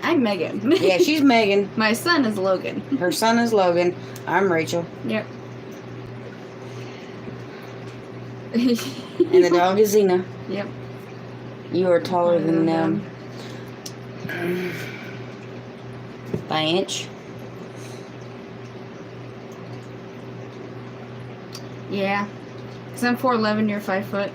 I'm Megan. Yeah, she's Megan. My son is Logan. Her son is Logan. I'm Rachel. Yep. And the dog is Xena. Yep. You are taller than them. By inch. Yeah. Because I'm 4'11", you're 5 foot.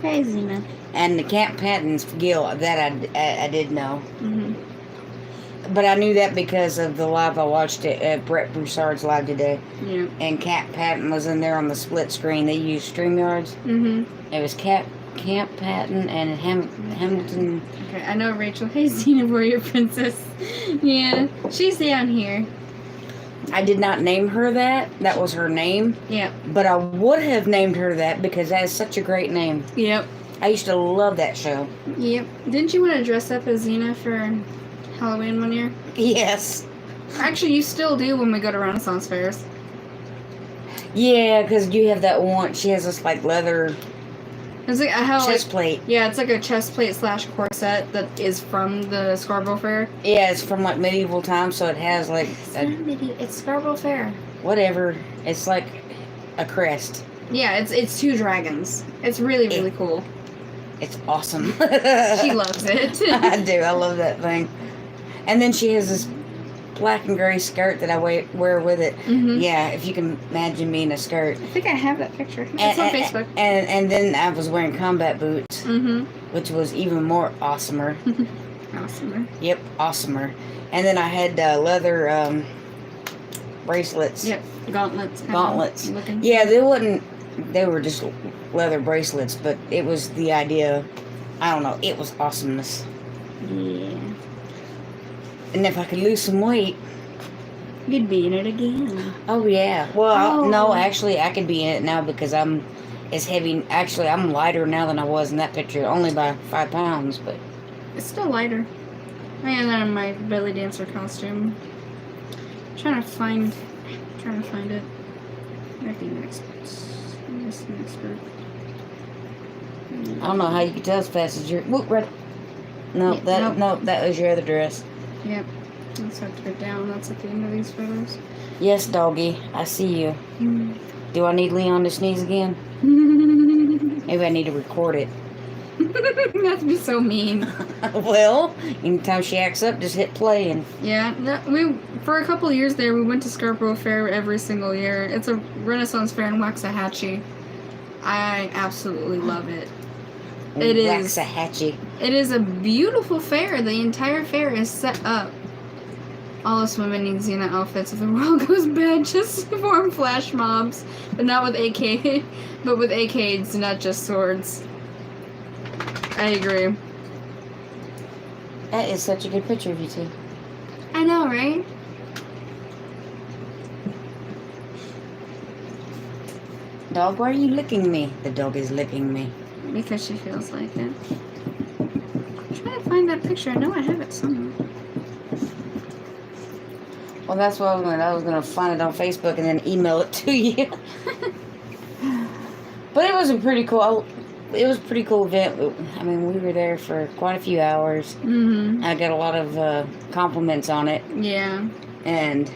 Hey, Xena. And the Camp Patton's Gil, that I did know. Mm-hmm. But I knew that because of the live I watched at Brett Broussard's live today. Yeah. And Camp Patton was in there on the split screen. They used StreamYards. Mm-hmm. It was Camp Patton and Hamilton. Okay, I know Rachel. Hey, Xena, Warrior Princess. Yeah, she's down here. I did not name her that. That was her name. Yep. But I would have named her that because that is such a great name. Yep. I used to love that show. Yep. Didn't you want to dress up as Xena for Halloween one year? Yes. Actually, you still do when we go to Renaissance fairs. Yeah, because you have that one. She has this like leather It's like chest plate. Yeah, it's like a chest plate / corset that is from the Scarborough Fair. Yeah, it's from like medieval times, so it has like It's Scarborough Fair. whatever. It's like a crest. Yeah, it's 2 dragons. It's really, really cool. It's awesome. She loves it. I do. I love that thing. And then she has this black and gray skirt that I wear with it. Mm-hmm. Yeah, if you can imagine me in a skirt. I think I have that picture. It's on Facebook. And then I was wearing combat boots, Mm-hmm. which was even more awesomer. Awesome. Yep, awesomer. And then I had leather bracelets. Yep, gauntlets. Gauntlets. Looking. Yeah, they were just leather bracelets, but it was the idea. I don't know. It was awesomeness. Yeah. And if I could lose some weight, You'd be in it again. oh yeah. Well, Oh. no, actually, I could be in it now because I'm as heavy. Actually, I'm lighter now than I was in that picture, only by 5 pounds. But It's still lighter. And then my belly dancer costume. Trying to find it. Might be next. Next group. I don't know how you could tell as fast as your. Whoop, right. No, Yeah, nope. that was your other dress. Yep. Let's have to go down. That's at the end of these photos. Yes, doggy, I see you. Do I need Leon to sneeze again? Maybe I need to record it. That'd be so mean. Well, anytime she acts up, just hit play and. Yeah, we for a couple of years there, we went to Scarborough Fair every single year. It's a Renaissance fair in Waxahachie. I absolutely love it. It is. Waxahachie. It is a beautiful fair. The entire fair is set up. All us women need Xena outfits. If the world goes bad, just form flash mobs, but not with AK, but with AKs, not just swords. I agree. That is such a good picture of you two. I know, right? Dog, why are you licking me? The dog is licking me. Because she feels like it. I'm trying to find that picture. I know I have it somewhere. Well, that's what I was gonna find it on Facebook and then email it to you. But it was a pretty cool. It was a pretty cool event. I mean, we were there for quite a few hours. Mm-hmm. I got a lot of compliments on it, Yeah. and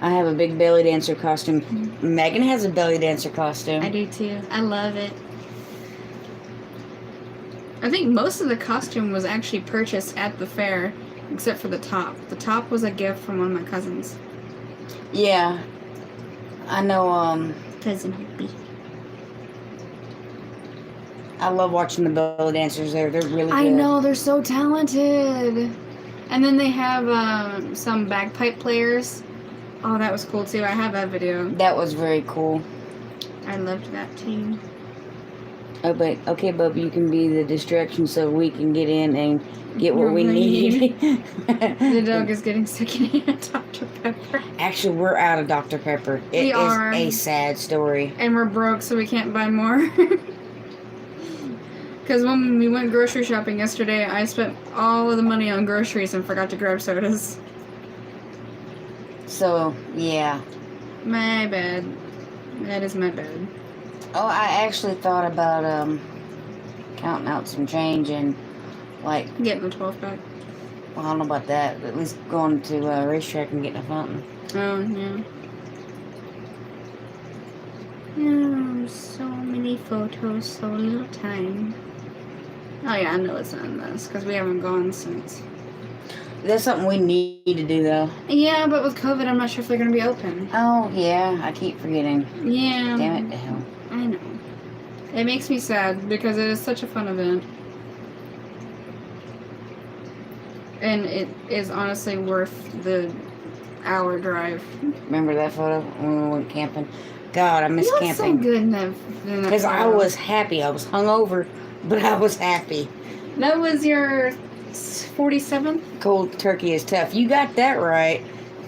I have a big belly dancer costume. Megan has a belly dancer costume. I do too. I love it. I think most of the costume was actually purchased at the fair, except for the top. The top was a gift from one of my cousins. Yeah, I know. Cousin Hippie. I love watching the belly dancers there. They're really good. I know, they're so talented. And then they have some bagpipe players. Oh, that was cool too. I have that video. That was very cool. I loved that team. Oh, but okay, Bubba, you can be the distraction so we can get in and get what we need. The dog is getting sick and Dr. Pepper. Actually, we're out of Dr. Pepper. It We is are. a sad story. And we're broke, so we can't buy more. Because when we went grocery shopping yesterday, I spent all of the money on groceries and forgot to grab sodas. So, yeah. My bad. That is my bad. Oh, I actually thought about counting out some change and, like, Getting the 12 pack. well, I don't know about that, but at least going to a racetrack and getting a fountain. Oh, yeah. Oh, so many photos, so little time. Oh, yeah, I know it's not in this, because we haven't gone since. That's something we need to do, though. Yeah, but with COVID, I'm not sure if they're going to be open. Oh, yeah, I keep forgetting. Yeah. Damn it to hell. I know. It makes me sad because it is such a fun event. And it is honestly worth the hour drive. Remember that photo when we went camping? God, I miss You look so camping. good in that Because I photo. was happy. I was hungover, but I was happy. That was your 47th? Cold turkey is tough. You got that right.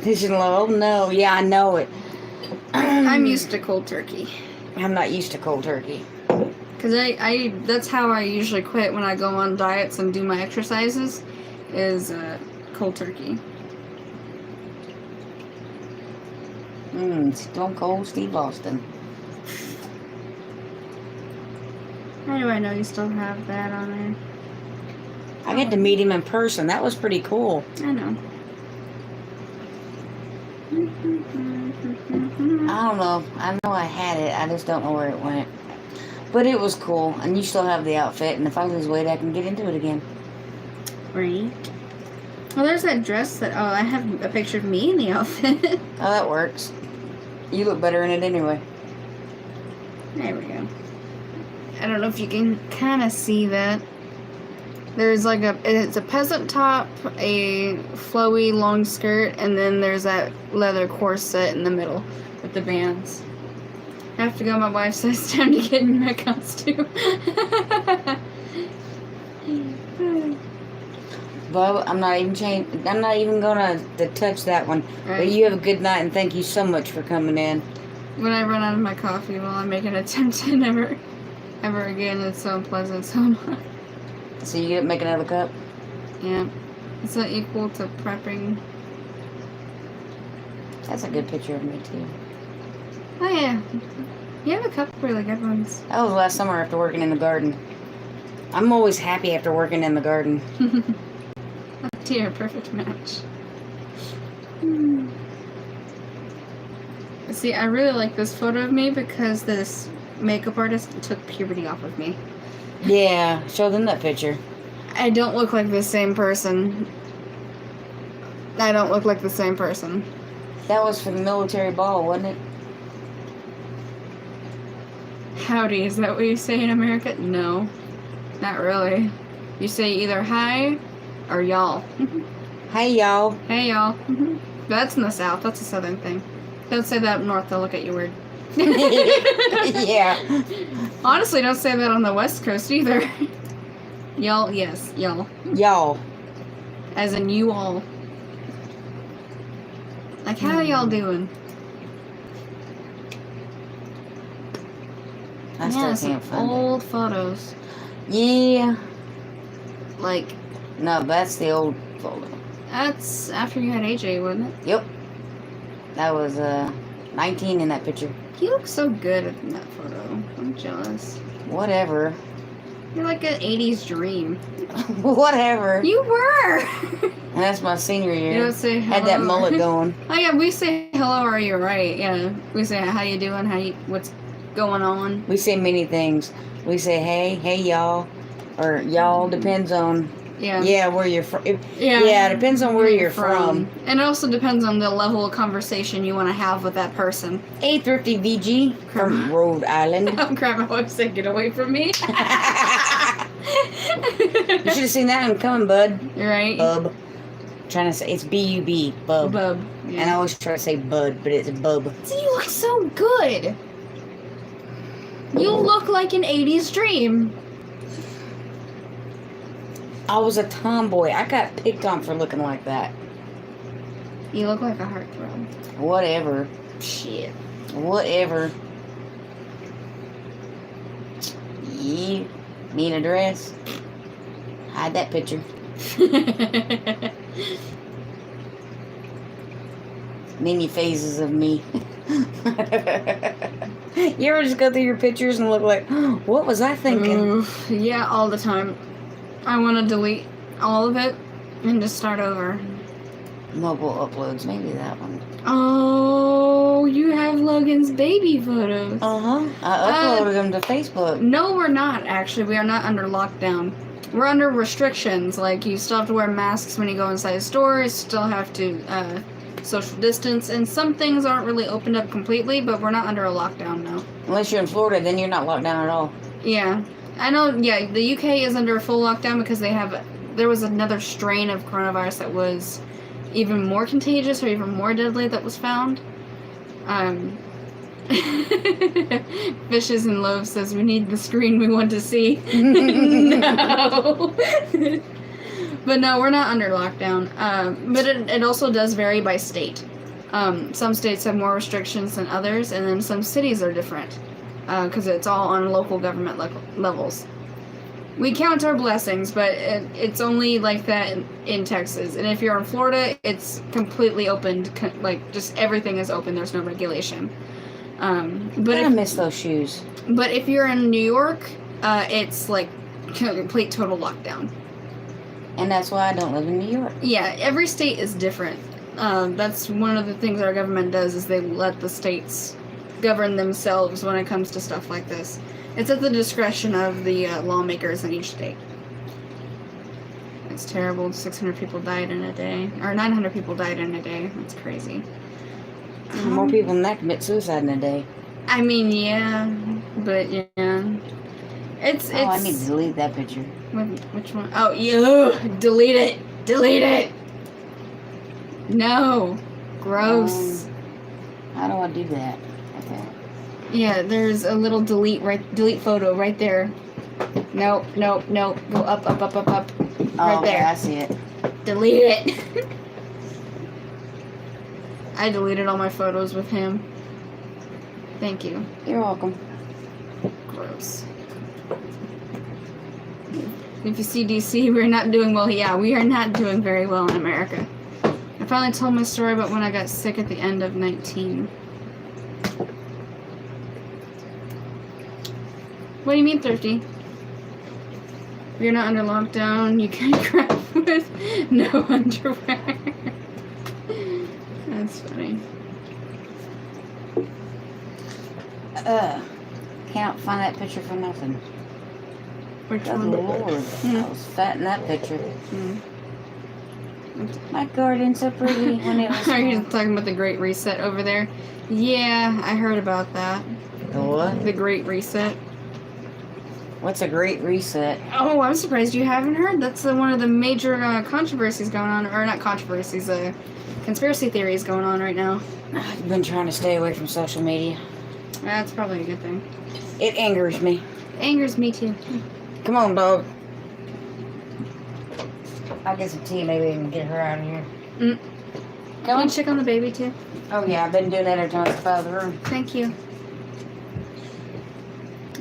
Oh, no. Yeah, I know it. I'm used to cold turkey. I'm not used to cold turkey. Because I that's how I usually quit when I go on diets and do my exercises, is cold turkey. Stone Cold Steve Austin. How do I know you still have that on there? I got to meet him in person. That was pretty cool. I know. I don't know. I know I had it. I just don't know where it went. But it was cool. And you still have the outfit. And if I lose weight, I can get into it again. Right. Well, there's that dress that... Oh, I have a picture of me in the outfit. Oh, that works. You look better in it anyway. There we go. I don't know if you can kind of see that. There's like it's a peasant top, a flowy long skirt, and then there's that leather corset in the middle with the bands. I have to go my wife says it's time to get in my costume. Well, I'm not even gonna touch that one. Right. But you have a good night, and thank you so much for coming in. When I run out of my coffee, will I make an attempt to never, ever again? It's so unpleasant, so much. So you make another cup. Yeah. It's not equal to prepping. That's a good picture of me too. Oh, yeah. You have a couple really good ones. That was last summer after working in the garden. I'm always happy after working in the garden. Oh dear, perfect match. See, I really like this photo of me because this makeup artist took puberty off of me. Yeah, show them that picture. I don't look like the same person. I don't look like the same person. That was for the military ball, wasn't it? Howdy, is that what you say in America? No, not really. You say either hi or y'all. Hey, y'all. Hey, y'all. That's in the South. That's a Southern thing. Don't say that up north. They'll look at you weird. Yeah. Honestly, don't say that on the West Coast either. Y'all, yes, y'all. Y'all. As in you all. Like, how y'all doing? I Yeah, still some can't find it. old photos. Yeah. Like, No, that's the old photo. that's after you had AJ, wasn't it? Yep. That was 19 in that picture. You look so good in that photo. I'm jealous. Whatever. You're like an 80s dream. Whatever. You were! And that's my senior You year. don't say hello. Had that mullet going. Oh yeah, we say hello, are you right? Yeah. We say how you doing, what's going on. We say many things. We say hey y'all, or y'all depends on Yeah. where you're from. Yeah. Yeah, it depends on where you're from. And it also depends on the level of conversation you want to have with that person. Hey, Thrifty VG from Rhode Island. Oh crap, I always say get away from me. You should have seen that one coming, bud. Right? Bub. Trying to say it's B-U-B, bub. Bub. And I Yeah. always try to say bud, but it's bub. See, you look so good. You look like an 80s dream. I was a tomboy. I got picked on for looking like that. You look like a heartthrob. Whatever. Shit. Whatever. You need a dress? Hide that picture. Many phases of me. You ever just go through your pictures and look like, oh, what was I thinking? Oof. Yeah, all the time. I want to delete all of it and just start over. Mobile uploads, maybe that one. Oh, you have Logan's baby photos. Uh-huh. I uploaded them to Facebook. No, we're not, actually. We are not under lockdown. We're under restrictions. Like, you still have to wear masks when you go inside stores, still have to social distance, and some things aren't really opened up completely, but we're not under a lockdown now. Unless you're in Florida, then you're not locked down at all. Yeah. I know, yeah, the UK is under a full lockdown because there was another strain of coronavirus that was even more contagious or even more deadly that was found. Fishes and Loaves says, we need the screen we want to see. No. But no, we're not under lockdown. But it also does vary by state. Some states have more restrictions than others, and then some cities are different. Because it's all on local government levels. We count our blessings, but it's only like that in Texas. And if you're in Florida, it's completely open. Like, just everything is open. There's no regulation. But I miss those shoes. But if you're in New York, it's like complete total lockdown. And that's why I don't live in New York. Yeah, every state is different. That's one of the things our government does is they let the states govern themselves when it comes to stuff like this. It's at the discretion of the lawmakers in each state. It's terrible. 600 people died in a day. Or 900 people died in a day. That's crazy. More people than that commit suicide in a day. I mean, yeah. But, yeah. It's I need to delete that picture. Which one? Oh, you! Delete it! Delete it! No! Gross. How do I do that? Okay. Yeah, there's a little delete photo right there. Nope. Go up. Oh, Right okay, there. I see it. Delete it. I deleted all my photos with him. Thank you. You're welcome. Gross. If you see DC, we're not doing well. Yeah, we are not doing very well in America. I finally told my story about when I got sick at the end of 19. What do you mean, Thrifty? You're not under lockdown. You can craft with no underwear. That's funny. Can't find that picture for nothing. Which Good one? Lord. I was fat in that picture. Mm. My garden's so pretty when it was Are you small. talking about the Great Reset over there? Yeah, I heard about that. The what? The Great Reset. What's a great reset? Oh, I'm surprised you haven't heard. That's one of the major controversies going on, or not controversies, conspiracy theories going on right now. I've been trying to stay away from social media. That's probably a good thing. It angers me. Angers me too. Come on, dog. I'll get some tea. Maybe we can get her out of here. Mm. Come Can on. you check on the baby too? Oh, yeah. I've been doing that every time I step out of the room. Thank you.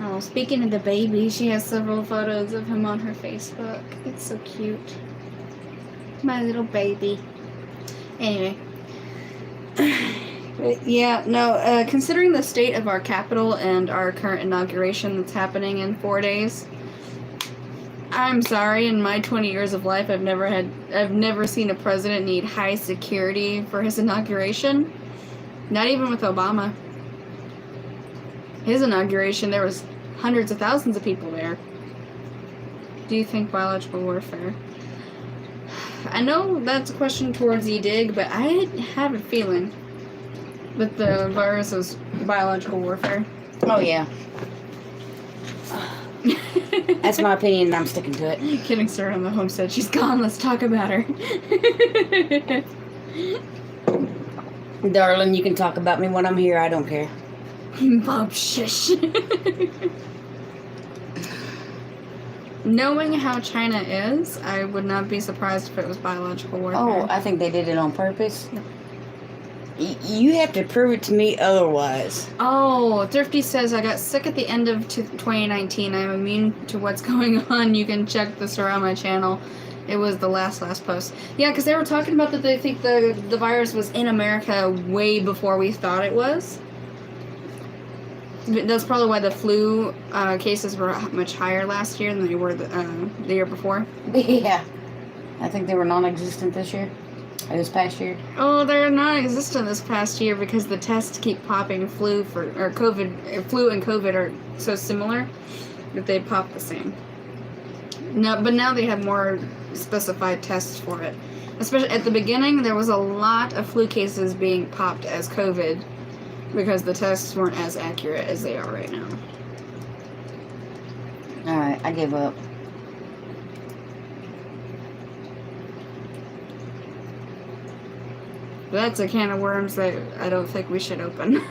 Oh, speaking of the baby, she has several photos of him on her Facebook. It's so cute. My little baby. Anyway. Yeah, no, considering the state of our capital and our current inauguration that's happening in 4 days, I'm sorry, in my 20 years of life, I've never seen a president need high security for his inauguration. Not even with Obama. His inauguration, there was hundreds of thousands of people there. Do you think biological warfare? I know that's a question towards E-Dig, but I have a feeling that the virus is biological warfare. Oh, yeah. That's my opinion, and I'm sticking to it. Getting started on the homestead. She's gone. Let's talk about her. Darling, you can talk about me when I'm here. I don't care. Bob, shush. Knowing how China is, I would not be surprised if it was biological warfare. Oh, I think they did it on purpose. You have to prove it to me otherwise. Oh, Thrifty says, I got sick at the end of 2019. I'm immune to what's going on. You can check this around my channel. It was the last post. Yeah, because they were talking about that they think the virus was in America way before we thought it was. That's probably why the flu cases were much higher last year than they were the year before. Yeah. I think they were non-existent this year. Or this past year. Oh, they're non-existent this past year because the tests keep popping. Flu and COVID are so similar that they pop the same. No, but now they have more specified tests for it. Especially at the beginning, there was a lot of flu cases being popped as COVID because the tests weren't as accurate as they are right now. Alright, I give up. That's a can of worms that I don't think we should open.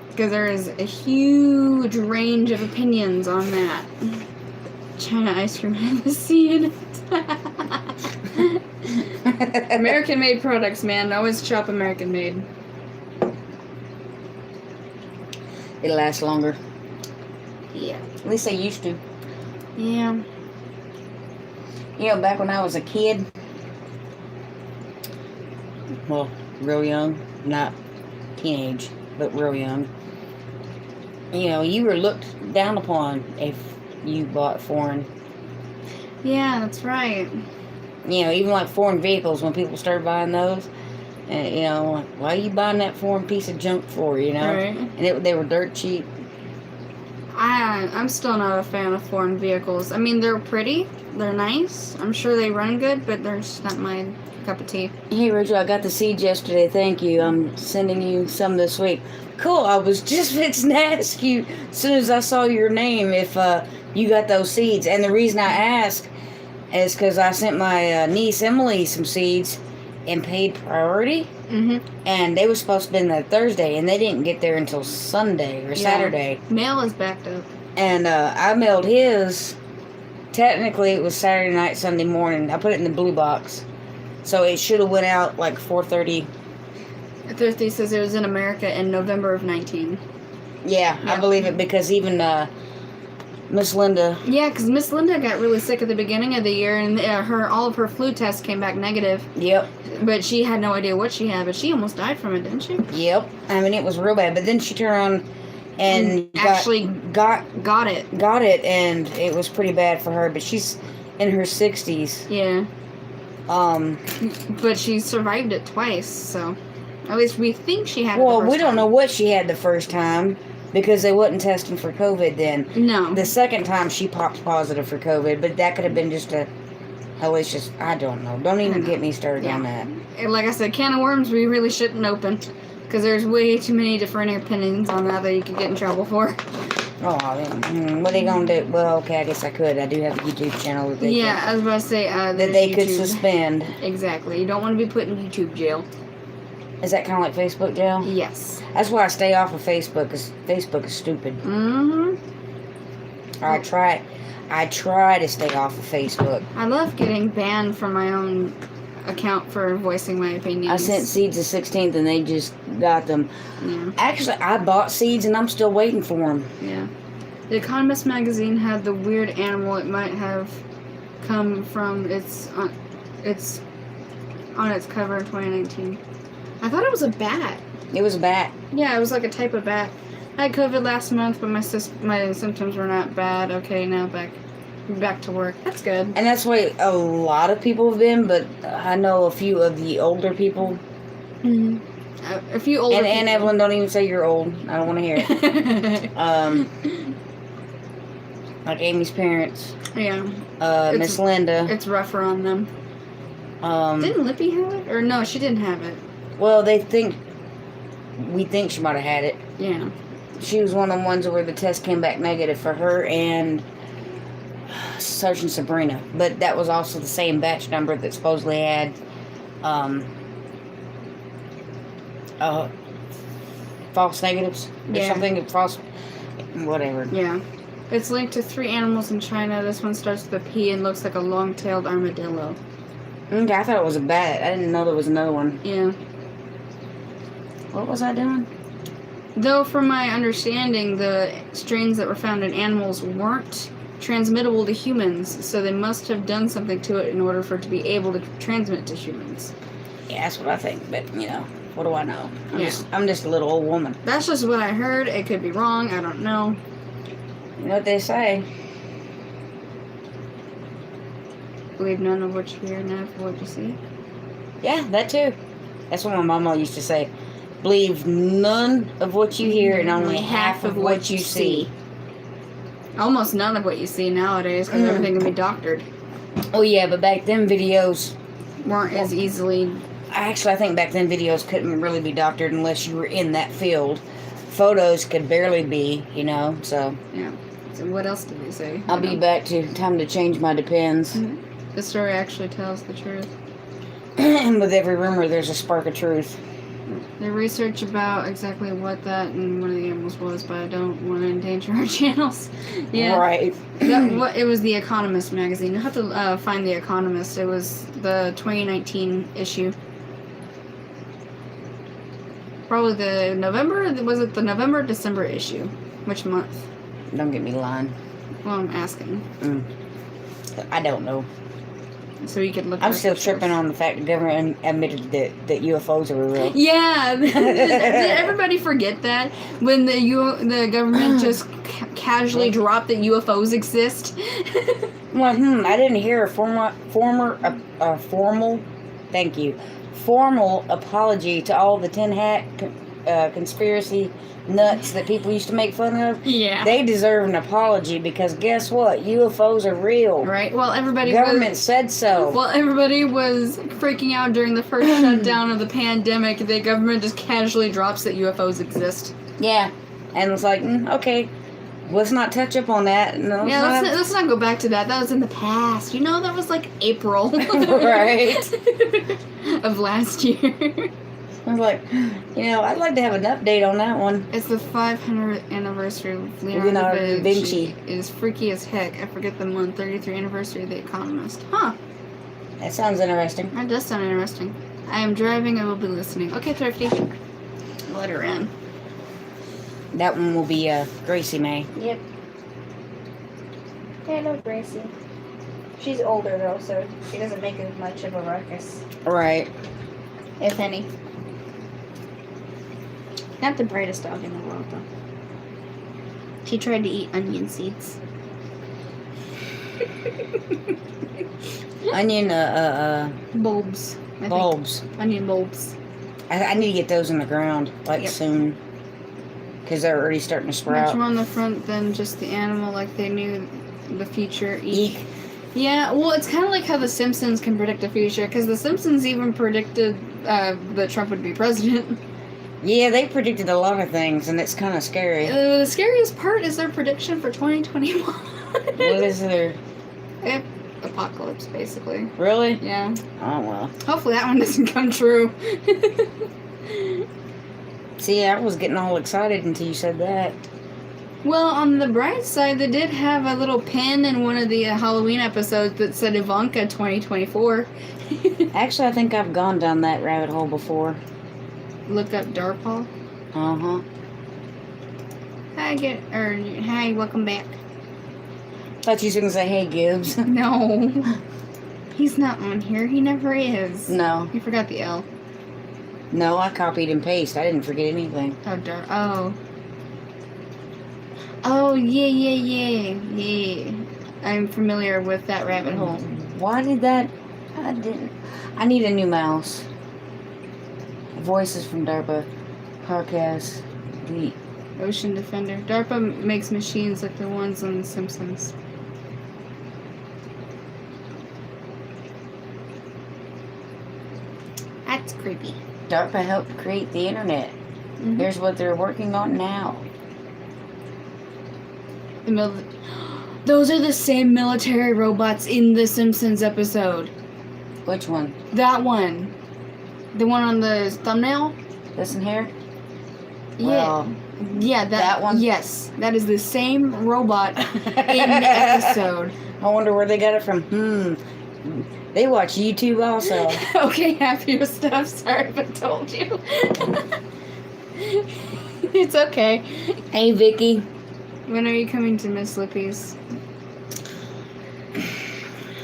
Because there is a huge range of opinions on that. China ice cream had the C in it. American-made products, man. Always shop American-made. It lasts longer. Yeah. At least they used to. Yeah. You know, back when I was a kid, well, real young, not teenage, but real young, you know, you were looked down upon if you bought foreign. Yeah, that's right. You know, even like foreign vehicles, when people started buying those, and you know, like, why are you buying that foreign piece of junk for, you know? Right. And they were dirt cheap. I'm still not a fan of foreign vehicles. I mean, they're pretty. They're nice. I'm sure they run good, but they're just not my cup of tea. Hey, Rachel, I got the seeds yesterday. Thank you. I'm sending you some this week. Cool. I was just fixing to ask you as soon as I saw your name if you got those seeds. And the reason I asked is because I sent my niece Emily some seeds and paid priority. Mm-hmm. And they were supposed to be in that Thursday, and they didn't get there until Sunday or Saturday. Mail is backed up. And I mailed his technically it was Saturday night, Sunday morning. I put it in the blue box. So it should have went out like 4:30. Thursday says it was in America in November of 19. Yeah, I believe it because even Miss Linda. Yeah, because Miss Linda got really sick at the beginning of the year, and all of her flu tests came back negative. Yep. But she had no idea what she had, but she almost died from it, didn't she? Yep. I mean, it was real bad. But then she turned around and actually got it. Got it, and it was pretty bad for her. But she's in her 60s. Yeah. But she survived it twice, so at least we think she had it Well, the first we don't time. know what she had the first time because they wasn't testing for COVID then. No. The second time she popped positive for COVID, but that could have been just a hellacious. I don't know. Don't even get me started on that. And like I said, can of worms we really shouldn't open because there's way too many different opinions on that you could get in trouble for. Oh, what are they gonna do? Well, okay, I guess I could. I do have a YouTube channel that they I was about to say that they could YouTube. suspend. Exactly. You don't want to be put in YouTube jail. Is that kind of like Facebook jail? Yes. That's why I stay off of Facebook, because Facebook is stupid. Mm-hmm. I try to stay off of Facebook. I love getting banned from my own account for voicing my opinions. I sent seeds the 16th, and they just got them. Yeah. Actually, I bought seeds, and I'm still waiting for them. Yeah. The Economist magazine had the weird animal. It might have come from its on its cover in 2019. I thought it was a bat. It was a bat. Yeah, it was like a type of bat. I had COVID last month, but my symptoms were not bad. Okay, now back to work. That's good. And that's why a lot of people have been, but I know a few of the older people. Mm-hmm. A few older people. And Evelyn, don't even say you're old. I don't want to hear it. Like Amy's parents. Yeah. Miss Linda. It's rougher on them. Didn't Lippy have it? Or no, she didn't have it. Well, we think she might have had it. Yeah. She was one of the ones where the test came back negative for her and Sergeant Sabrina. But that was also the same batch number that supposedly had false negatives or something. False, whatever. Yeah. It's linked to 3 animals in China. This one starts with a P and looks like a long-tailed armadillo. Okay, I thought it was a bat. I didn't know there was another one. Yeah. What was I doing? Though, from my understanding, the strains that were found in animals weren't transmittable to humans, so they must have done something to it in order for it to be able to transmit to humans. Yeah, that's what I think. But, what do I know? Yeah. I'm just a little old woman. That's just what I heard. It could be wrong. I don't know. You know what they say? Believe none of what you hear, none of what you see. Yeah, that too. That's what my mama used to say. Believe none of what you hear and only half of what you see. Almost none of what you see nowadays because everything can be doctored. Oh yeah, but back then videos weren't as easily. Actually, I think back then videos couldn't really be doctored unless you were in that field. Photos could barely be, so. Yeah. So what else did they say? I'll be back to time to change my depends. The story actually tells the truth. And with every rumor, there's a spark of truth. The research about exactly what that and one of the animals was, but I don't want to endanger our channels. Yeah. Right. It was The Economist magazine. You have to find The Economist. It was the 2019 issue. Probably the November. Was it the November or December issue? Which month? Don't get me lying. Well, I'm asking. I don't know. So you could look. I'm still tripping on the fact the government admitted that UFOs are real. Yeah, did everybody forget that when the government just casually dropped that UFOs exist? Well, I didn't hear a formal apology to all the tin hat conspiracy nuts that people used to make fun of. Yeah. They deserve an apology because guess what? UFOs are real. Right. Well, government said so. Well, everybody was freaking out during the first shutdown of the pandemic. The government just casually drops that UFOs exist. Yeah. And it's like, okay, let's not touch up on that. No, yeah, let's not go back to that. That was in the past. That was like April. Right. Of last year. I was like, I'd like to have an update on that one. It's the 500th anniversary of Leonardo Leonardo da da Vinci. Vinci. It is freaky as heck. I forget the month. 33rd anniversary of The Economist. Huh. That sounds interesting. That does sound interesting. I am driving. I will be listening. Okay, Thrifty. Let her in. That one will be Gracie May. Yep. Yeah, I know Gracie. She's older though, so she doesn't make as much of a ruckus, Right. if any. Not the brightest dog in the world though. She tried to eat onion seeds. Onion Bulbs. I think. bulbs. Onion bulbs. I need to get those in the ground Yep. soon, because they're already starting to Much sprout. more on the front than just the animal, like they knew the future. Eek. Yeah, well, it's kind of like how The Simpsons can predict the future, because The Simpsons even predicted that Trump would be president. Yeah, they predicted a lot of things, and it's kind of scary. The scariest part is their prediction for 2021. What is there? Apocalypse, basically. Really? Yeah. Oh well. Hopefully that one doesn't come true. See, I was getting all excited until you said that. Well, on the bright side, they did have a little pin in one of the Halloween episodes that said Ivanka 2024. Actually, I think I've gone down that rabbit hole before. Look up Darpaw. Uh-huh. Hi, welcome back. Thought you was going to say, hey, Gibbs. No. He's not on here. He never is. No. You forgot the L. No, I copied and pasted. I didn't forget anything. Oh, Oh. Oh, yeah. I'm familiar with that rabbit hole. Why did that... I need a new mouse. Voices from DARPA. Podcast. The... Ocean Defender. DARPA makes machines like the ones on The Simpsons. That's creepy. DARPA helped create the internet. Mhm. Here's what they're working on now. Those are the same military robots in the Simpsons episode. Which one? That one. The one on the thumbnail? This one here? Yeah. Well, Yeah, that one? Yes. That is the same robot in the episode. I wonder where they got it from. They watch YouTube also. Okay, half your stuff. Sorry if I told you. It's okay. Hey, Vicky. When are you coming to Miss Lippy's?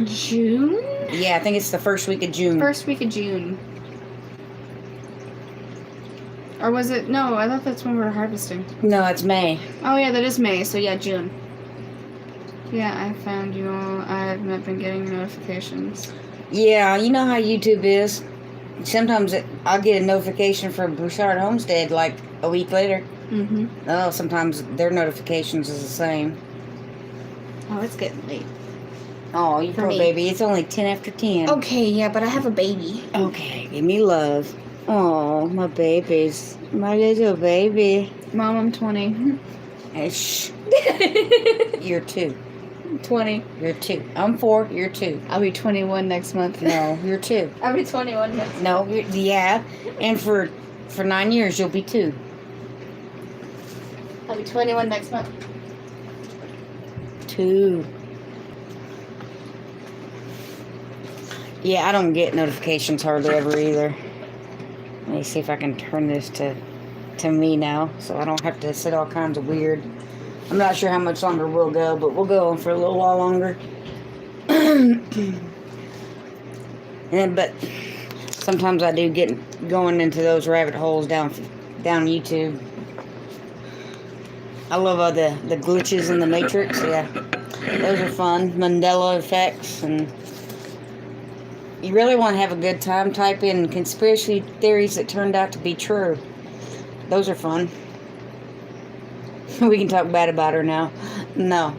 June? Yeah, I think it's the first week of June. First week of June. Or was it? No, I thought that's when we were harvesting. No, it's May. Oh, yeah, that is May, so yeah, June. Yeah, I found you all. I have not been getting notifications. Yeah, you know how YouTube is. Sometimes I'll get a notification for Broussard Homestead like a week later. Mm-hmm. Oh, sometimes their notifications is the same. Oh, it's getting late. Oh, you For poor me. baby. It's only 10 after 10. Okay, yeah, but I have a baby. Okay, give me love. Oh, my babies. My little baby. Mom, I'm 20. Hey, shh. You're 2. 20. You're 2. I'm 4. You're 2. I'll be 21 next month. No, you're 2. I'll be 21 next. No, yeah. And for 9 years, you'll be 2. I'll be 21 next month. 2. Yeah, I don't get notifications hardly ever either. Let me see if I can turn this to me now, so I don't have to sit all kinds of weird. I'm not sure how much longer we'll go, but we'll go on for a little while longer. But sometimes I do get going into those rabbit holes down YouTube. I love all the glitches in the Matrix. Yeah, those are fun. Mandela effects, and you really want to have a good time. Type in conspiracy theories that turned out to be true. Those are fun. We can talk bad about her now. No.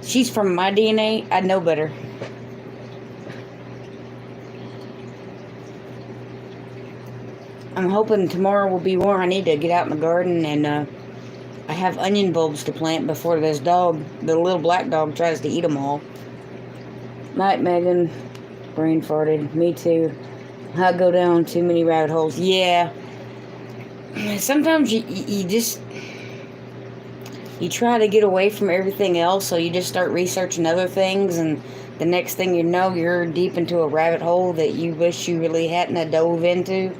She's from my DNA. I know better. I'm hoping tomorrow will be warm. I need to get out in the garden, and I have onion bulbs to plant before this dog, the little black dog, tries to eat them all. Night, Megan. Brain farted. Me too. I go down too many rabbit holes. Yeah. Sometimes you just... You try to get away from everything else, so you just start researching other things, and the next thing you know, you're deep into a rabbit hole that you wish you really hadn't have dove into.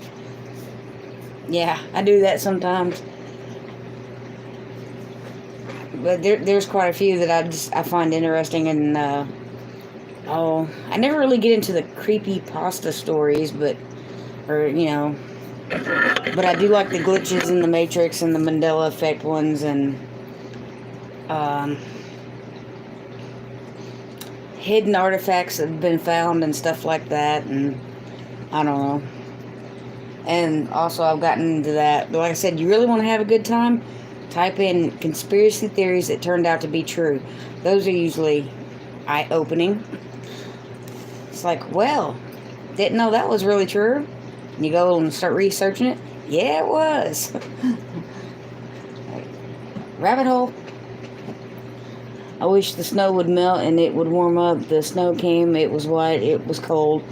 Yeah, I do that sometimes. But there's quite a few that I find interesting, and I never really get into the creepy pasta stories, but I do like the glitches in the Matrix and the Mandela effect ones, and hidden artifacts that have been found and stuff like that, and I don't know. And also I've gotten into that. But like I said, you really want to have a good time? Type in conspiracy theories that turned out to be true. Those are usually eye-opening. It's like, well, didn't know that was really true. And you go and start researching it. Yeah, it was. Rabbit hole. I wish the snow would melt and it would warm up. The snow came, it was white, it was cold.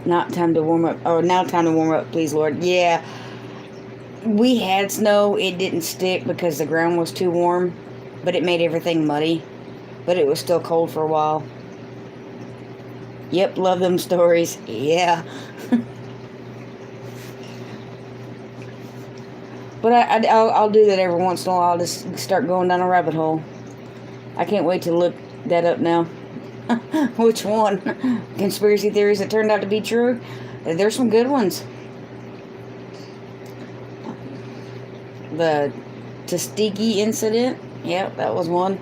Not time to warm up. Or now time to warm up, please, Lord. Yeah. We had snow. It didn't stick because the ground was too warm. But it made everything muddy. But it was still cold for a while. Yep, love them stories. Yeah. But I'll do that every once in a while. I'll just start going down a rabbit hole. I can't wait to look that up now. Which one? Conspiracy theories that turned out to be true? There's some good ones. The Tuskegee incident. Yep, that was one.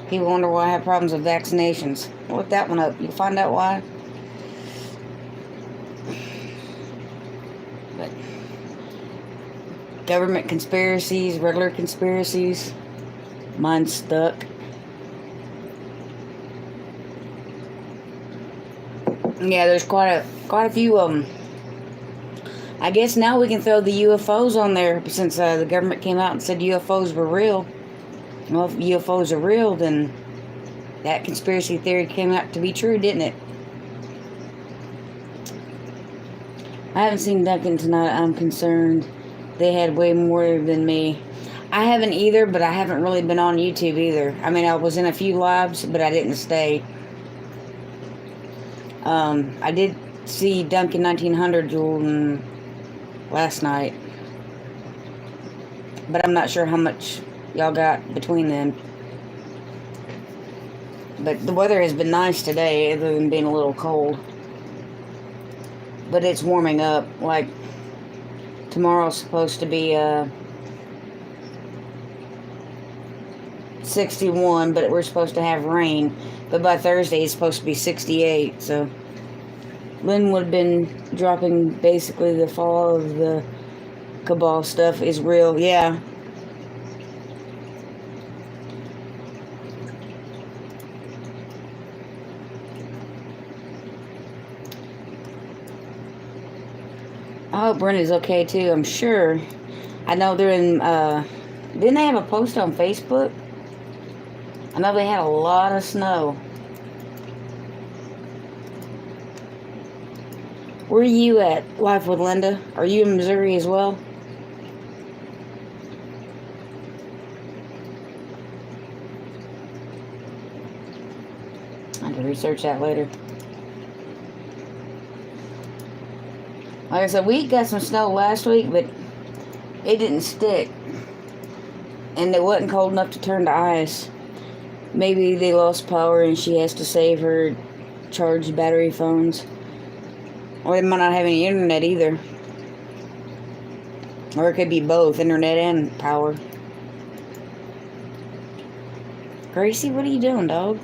People wonder why I have problems with vaccinations. Look that one up. You'll find out why. But government conspiracies, regular conspiracies. Mine's stuck. Yeah, there's quite a few of them. I guess now we can throw the UFOs on there since the government came out and said UFOs were real. Well, if UFOs are real, then that conspiracy theory came out to be true, didn't it? I haven't seen Duncan tonight. I'm concerned. They had way more than me. I haven't either, but I haven't really been on YouTube either. I mean, I was in a few lives, but I didn't stay. I did see Duncan 1900 last night, but I'm not sure how much y'all got between them. But the weather has been nice today, other than being a little cold. But it's warming up. Like, tomorrow's supposed to be 61, but we're supposed to have rain. But by Thursday, it's supposed to be 68, so Lynn would have been dropping basically the fall of the cabal stuff is real. Yeah. I hope Brenda's okay too, I'm sure. I know they're in, didn't they have a post on Facebook? I know they had a lot of snow. Where are you at, Life with Linda? Are you in Missouri as well? I have to research that later. Like I said, we got some snow last week, but it didn't stick. And it wasn't cold enough to turn to ice. Maybe they lost power and she has to save her charged battery phones. Or they might not have any internet either. Or it could be both, internet and power. Gracie, what are you doing, dog?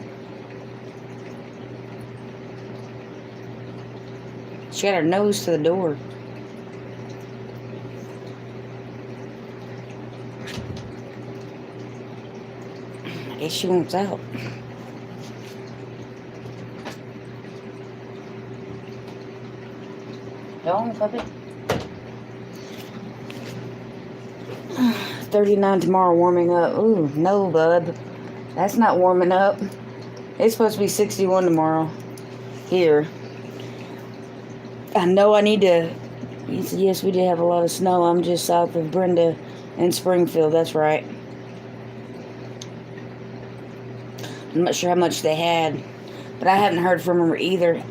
She got her nose to the door. I guess she wants out. Go on, puppy. 39 tomorrow, warming up. Ooh, no, bud. That's not warming up. It's supposed to be 61 tomorrow. Here. I know I need to. Yes, we did have a lot of snow. I'm just south of Brenda in Springfield. That's right. I'm not sure how much they had, but I haven't heard from her either.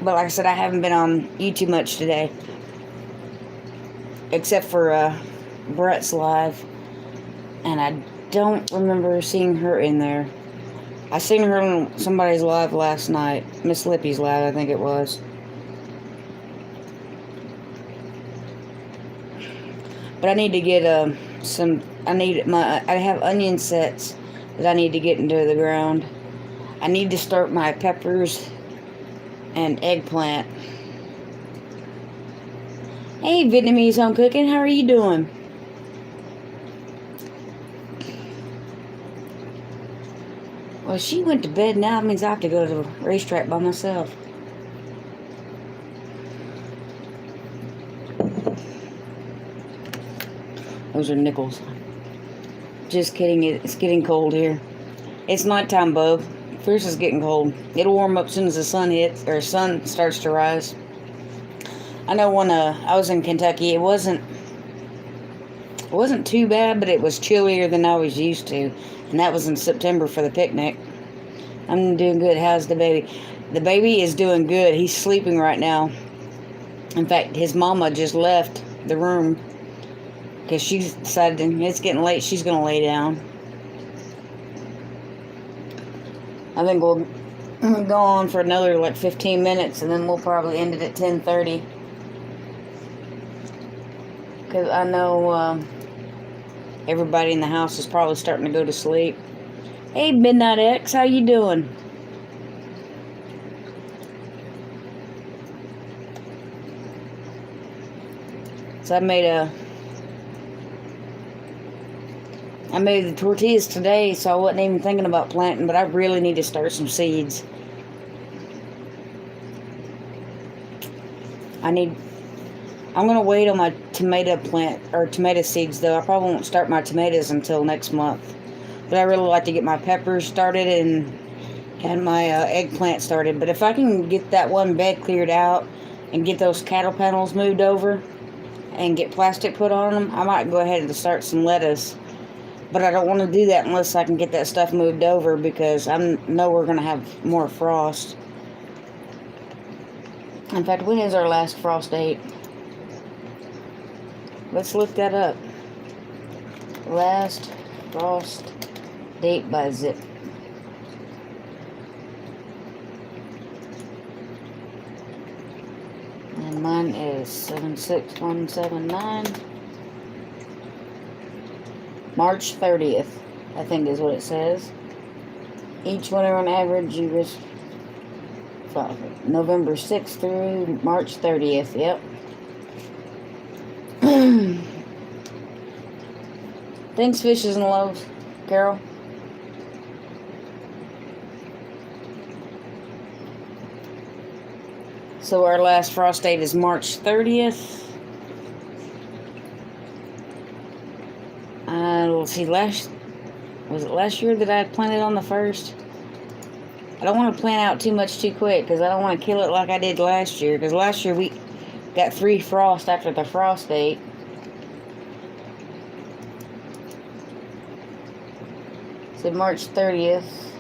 But like I said, I haven't been on YouTube much today, except for Brett's live, and I don't remember seeing her in there. I seen her on somebody's live last night, Miss Lippy's live, I think it was. But I need to get I have onion sets that I need to get into the ground. I need to start my peppers and eggplant. Hey, Vietnamese home cooking, how are you doing? Well, she went to bed now. It means I have to go to the racetrack by myself. Those are nickels. Just kidding. It's getting cold here. It's nighttime, Bub. Fierce is getting cold. It'll warm up as soon as the sun hits, or sun starts to rise. I know when I was in Kentucky, it wasn't too bad, but it was chillier than I was used to. And that was in September for the picnic. I'm doing good. How's the baby? The baby is doing good. He's sleeping right now. In fact, his mama just left the room because she decided it's getting late. She's going to lay down. I think we'll go on for another like 15 minutes, and then we'll probably end it at 10:30. Because I know everybody in the house is probably starting to go to sleep. Hey, Midnight X, how you doing? So I made the tortillas today, so I wasn't even thinking about planting, but I really need to start some seeds. I'm going to wait on my tomato seeds, though. I probably won't start my tomatoes until next month. But I really like to get my peppers started and my eggplant started. But if I can get that one bed cleared out and get those cattle panels moved over and get plastic put on them, I might go ahead and start some lettuce. But I don't want to do that unless I can get that stuff moved over, because I know we're going to have more frost. In fact, when is our last frost date? Let's look that up. Last frost date by zip. And mine is 76179. March 30th, I think is what it says. Each winter on average, you risk November 6th through March 30th. Yep. Thanks, Fishes and Loaves, Carol. So our last frost date is March 30th. Let's see, was it last year that I planted on the 1st? I don't want to plant out too much too quick, because I don't want to kill it like I did last year. Because last year we got 3 frosts after the frost date. So March 30th.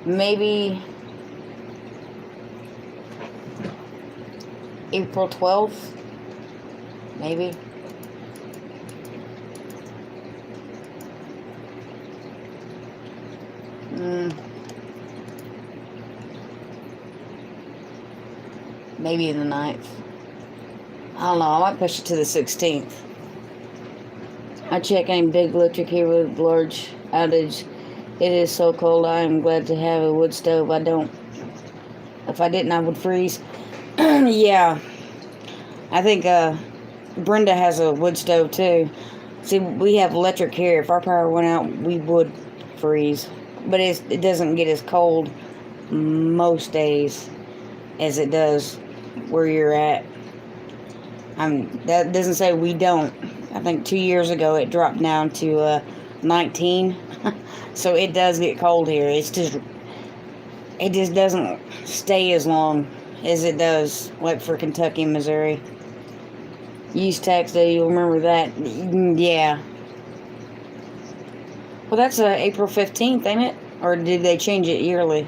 Maybe April 12th. Maybe. Maybe the 9th. I don't know. I might push it to the 16th. I check any big electric here with large outage. It is so cold. I am glad to have a wood stove. If I didn't, I would freeze. Yeah. I think Brenda has a wood stove too. See, we have electric here. If our power went out, we would freeze. But it doesn't get as cold most days as it does where you're at. That doesn't say we don't. I think 2 years ago it dropped down to 19. So it does get cold here. It's it just doesn't stay as long as it does, like for Kentucky and Missouri. Use tax day, you'll remember that. Yeah. Well, that's April 15th, ain't it? Or did they change it yearly?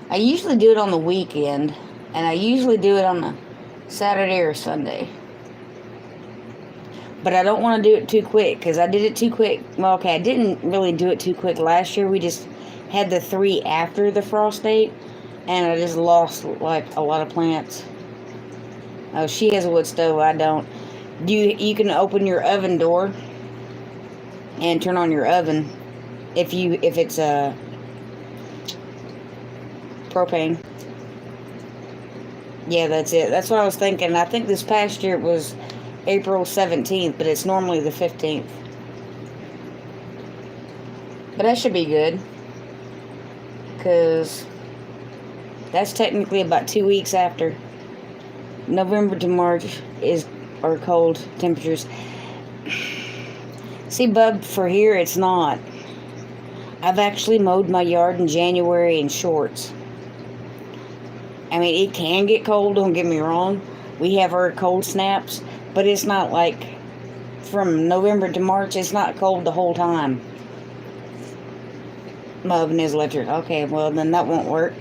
I usually do it on the weekend, and I usually do it on a Saturday or Sunday. But I don't want to do it too quick, because I did it too quick. Well, okay, I didn't really do it too quick last year. We just had the 3 after the frost date, and I just lost, like, a lot of plants. Oh, she has a wood stove, I don't. You can open your oven door and turn on your oven if it's a propane. Yeah, that's it. That's what I was thinking. I think this past year it was April 17th, but it's normally the 15th. But that should be good, because that's technically about 2 weeks after. November to March are cold temperatures. See, bub, for here it's not. I've actually mowed my yard in January in shorts. I mean, it can get cold, don't get me wrong. We have our cold snaps, but it's not like from November to March, it's not cold the whole time. My oven is electric. Okay, well, then that won't work.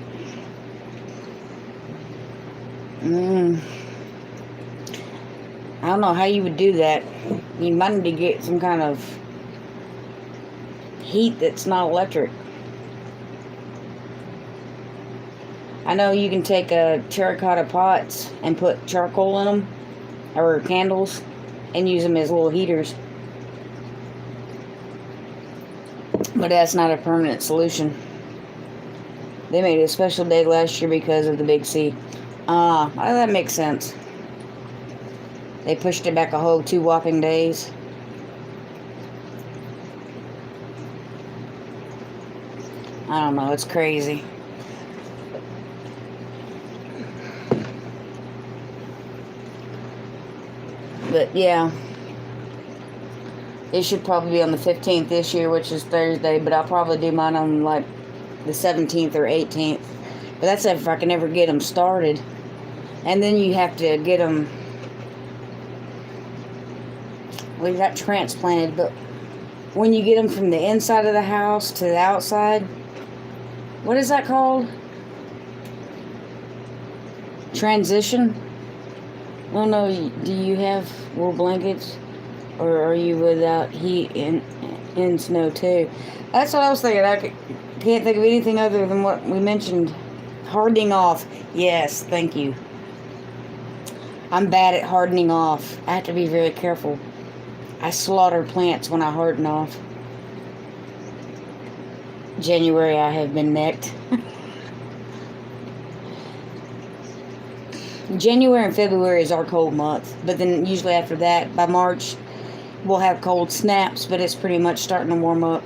I don't know how you would do that. You might need to get some kind of heat that's not electric. I know you can take terracotta pots and put charcoal in them, or candles, and use them as little heaters. But that's not a permanent solution. They made a special day last year because of the Big C. Well, that makes sense. They pushed it back a whole 2 whopping days. I don't know, it's crazy. But yeah, it should probably be on the 15th this year, which is Thursday, but I'll probably do mine on like the 17th or 18th. But that's if I can ever get them started. And then you have to get them, we got transplanted, but when you get them from the inside of the house to the outside, what is that called? Transition? I don't know, do you have wool blankets? Or are you without heat in snow too? That's what I was thinking. I can't think of anything other than what we mentioned. Hardening off. Yes, thank you. I'm bad at hardening off. I have to be very careful. I slaughter plants when I harden off. January I have been necked. January and February is our cold month, but then usually after that, by March, we'll have cold snaps, but it's pretty much starting to warm up.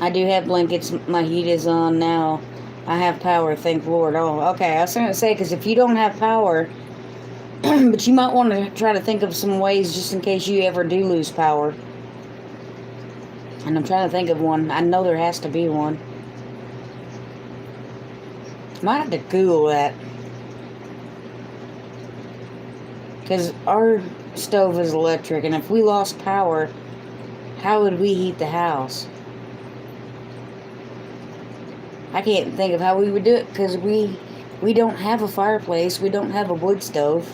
I do have blankets. My heat is on now. I have power, thank Lord. Oh, okay. I was going to say, because if you don't have power, but you might want to try to think of some ways just in case you ever do lose power. And I'm trying to think of one. I know there has to be one. Might have to Google that. Because our stove is electric, and if we lost power, how would we heat the house? I can't think of how we would do it, because we don't have a fireplace. We don't have a wood stove.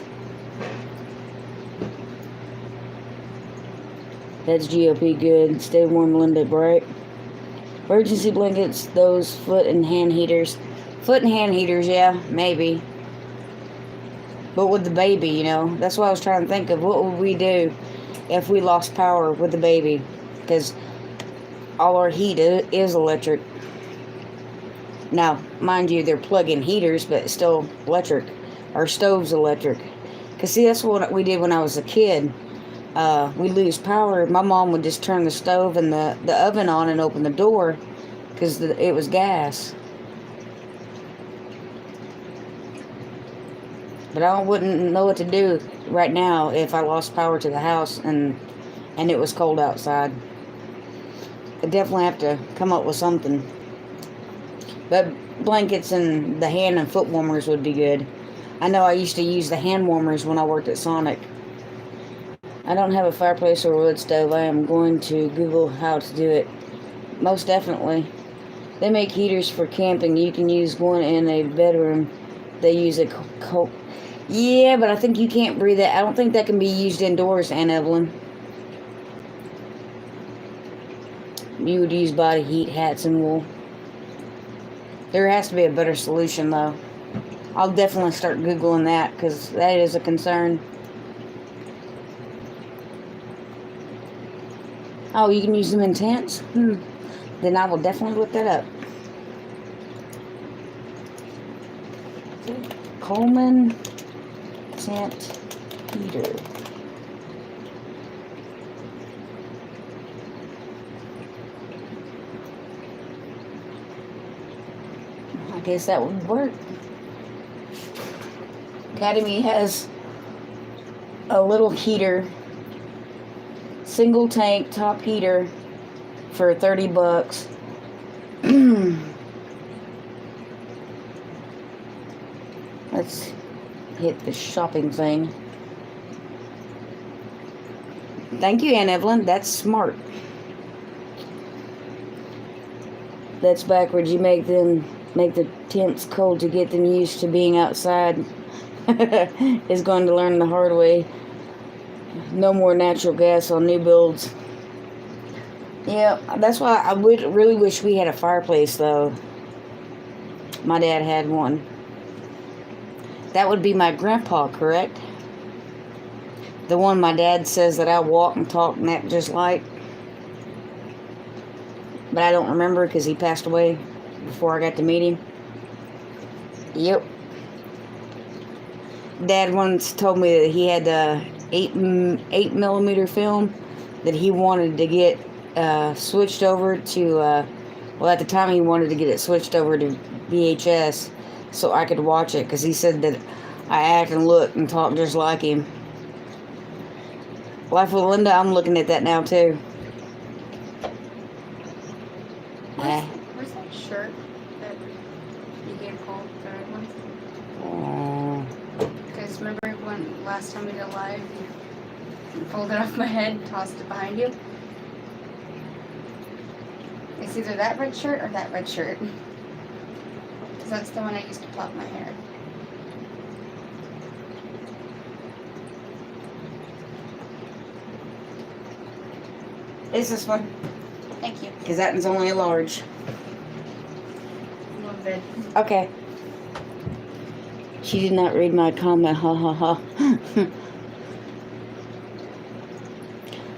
That's GOP good. Stay warm, Linda Bright. Emergency blankets, those foot and hand heaters. Foot and hand heaters, yeah, maybe. But with the baby, you know, that's what I was trying to think of. What would we do if we lost power with the baby? Because all our heat is electric. Now, mind you, they're plug-in heaters, but it's still electric. Our stove's electric. Because, see, that's what we did when I was a kid. We'd lose power. My mom would just turn the stove and the oven on and open the door because it was gas. But I wouldn't know what to do right now if I lost power to the house and and it was cold outside. I definitely have to come up with something. But blankets and the hand and foot warmers would be good. I know I used to use the hand warmers when I worked at Sonic. I don't have a fireplace or a wood stove. I am going to Google how to do it. Most definitely. They make heaters for camping. You can use one in a bedroom. They use a cold. Yeah, but I think you can't breathe that. I don't think that can be used indoors, Aunt Evelyn. You would use body heat, hats, and wool. There has to be a better solution, though. I'll definitely start Googling that, because that is a concern. Oh, you can use them in tents? Then I will definitely look that up. Coleman tent heater. I guess that would work. Academy has a little heater, single tank top heater for $30. Let's hit the shopping thing. Thank you, Aunt Evelyn. That's smart. That's backwards. You make the tents cold to get them used to being outside. Is going to learn the hard way. No more natural gas on new builds. Yeah, that's why I would really wish we had a fireplace, though. My dad had one. That would be my grandpa, correct? The one my dad says that I walk and talk and act just like. But I don't remember because he passed away before I got to meet him. Yep. Dad once told me that he had 8mm film that he wanted to get switched over to, well, at the time he wanted to get it switched over to VHS so I could watch it, because he said that I act and look and talk just like him. Life with Linda, I'm looking at that now too. Where's that shirt that you gave Cole the red one? Because remember when last time we did live, you pulled it off my head and tossed it behind you? It's either that red shirt or that red shirt. Because that's the one I used to plait my hair. It's this one. Thank you. Because that one's only a large. A little bit. Okay. She did not read my comment. Ha ha ha.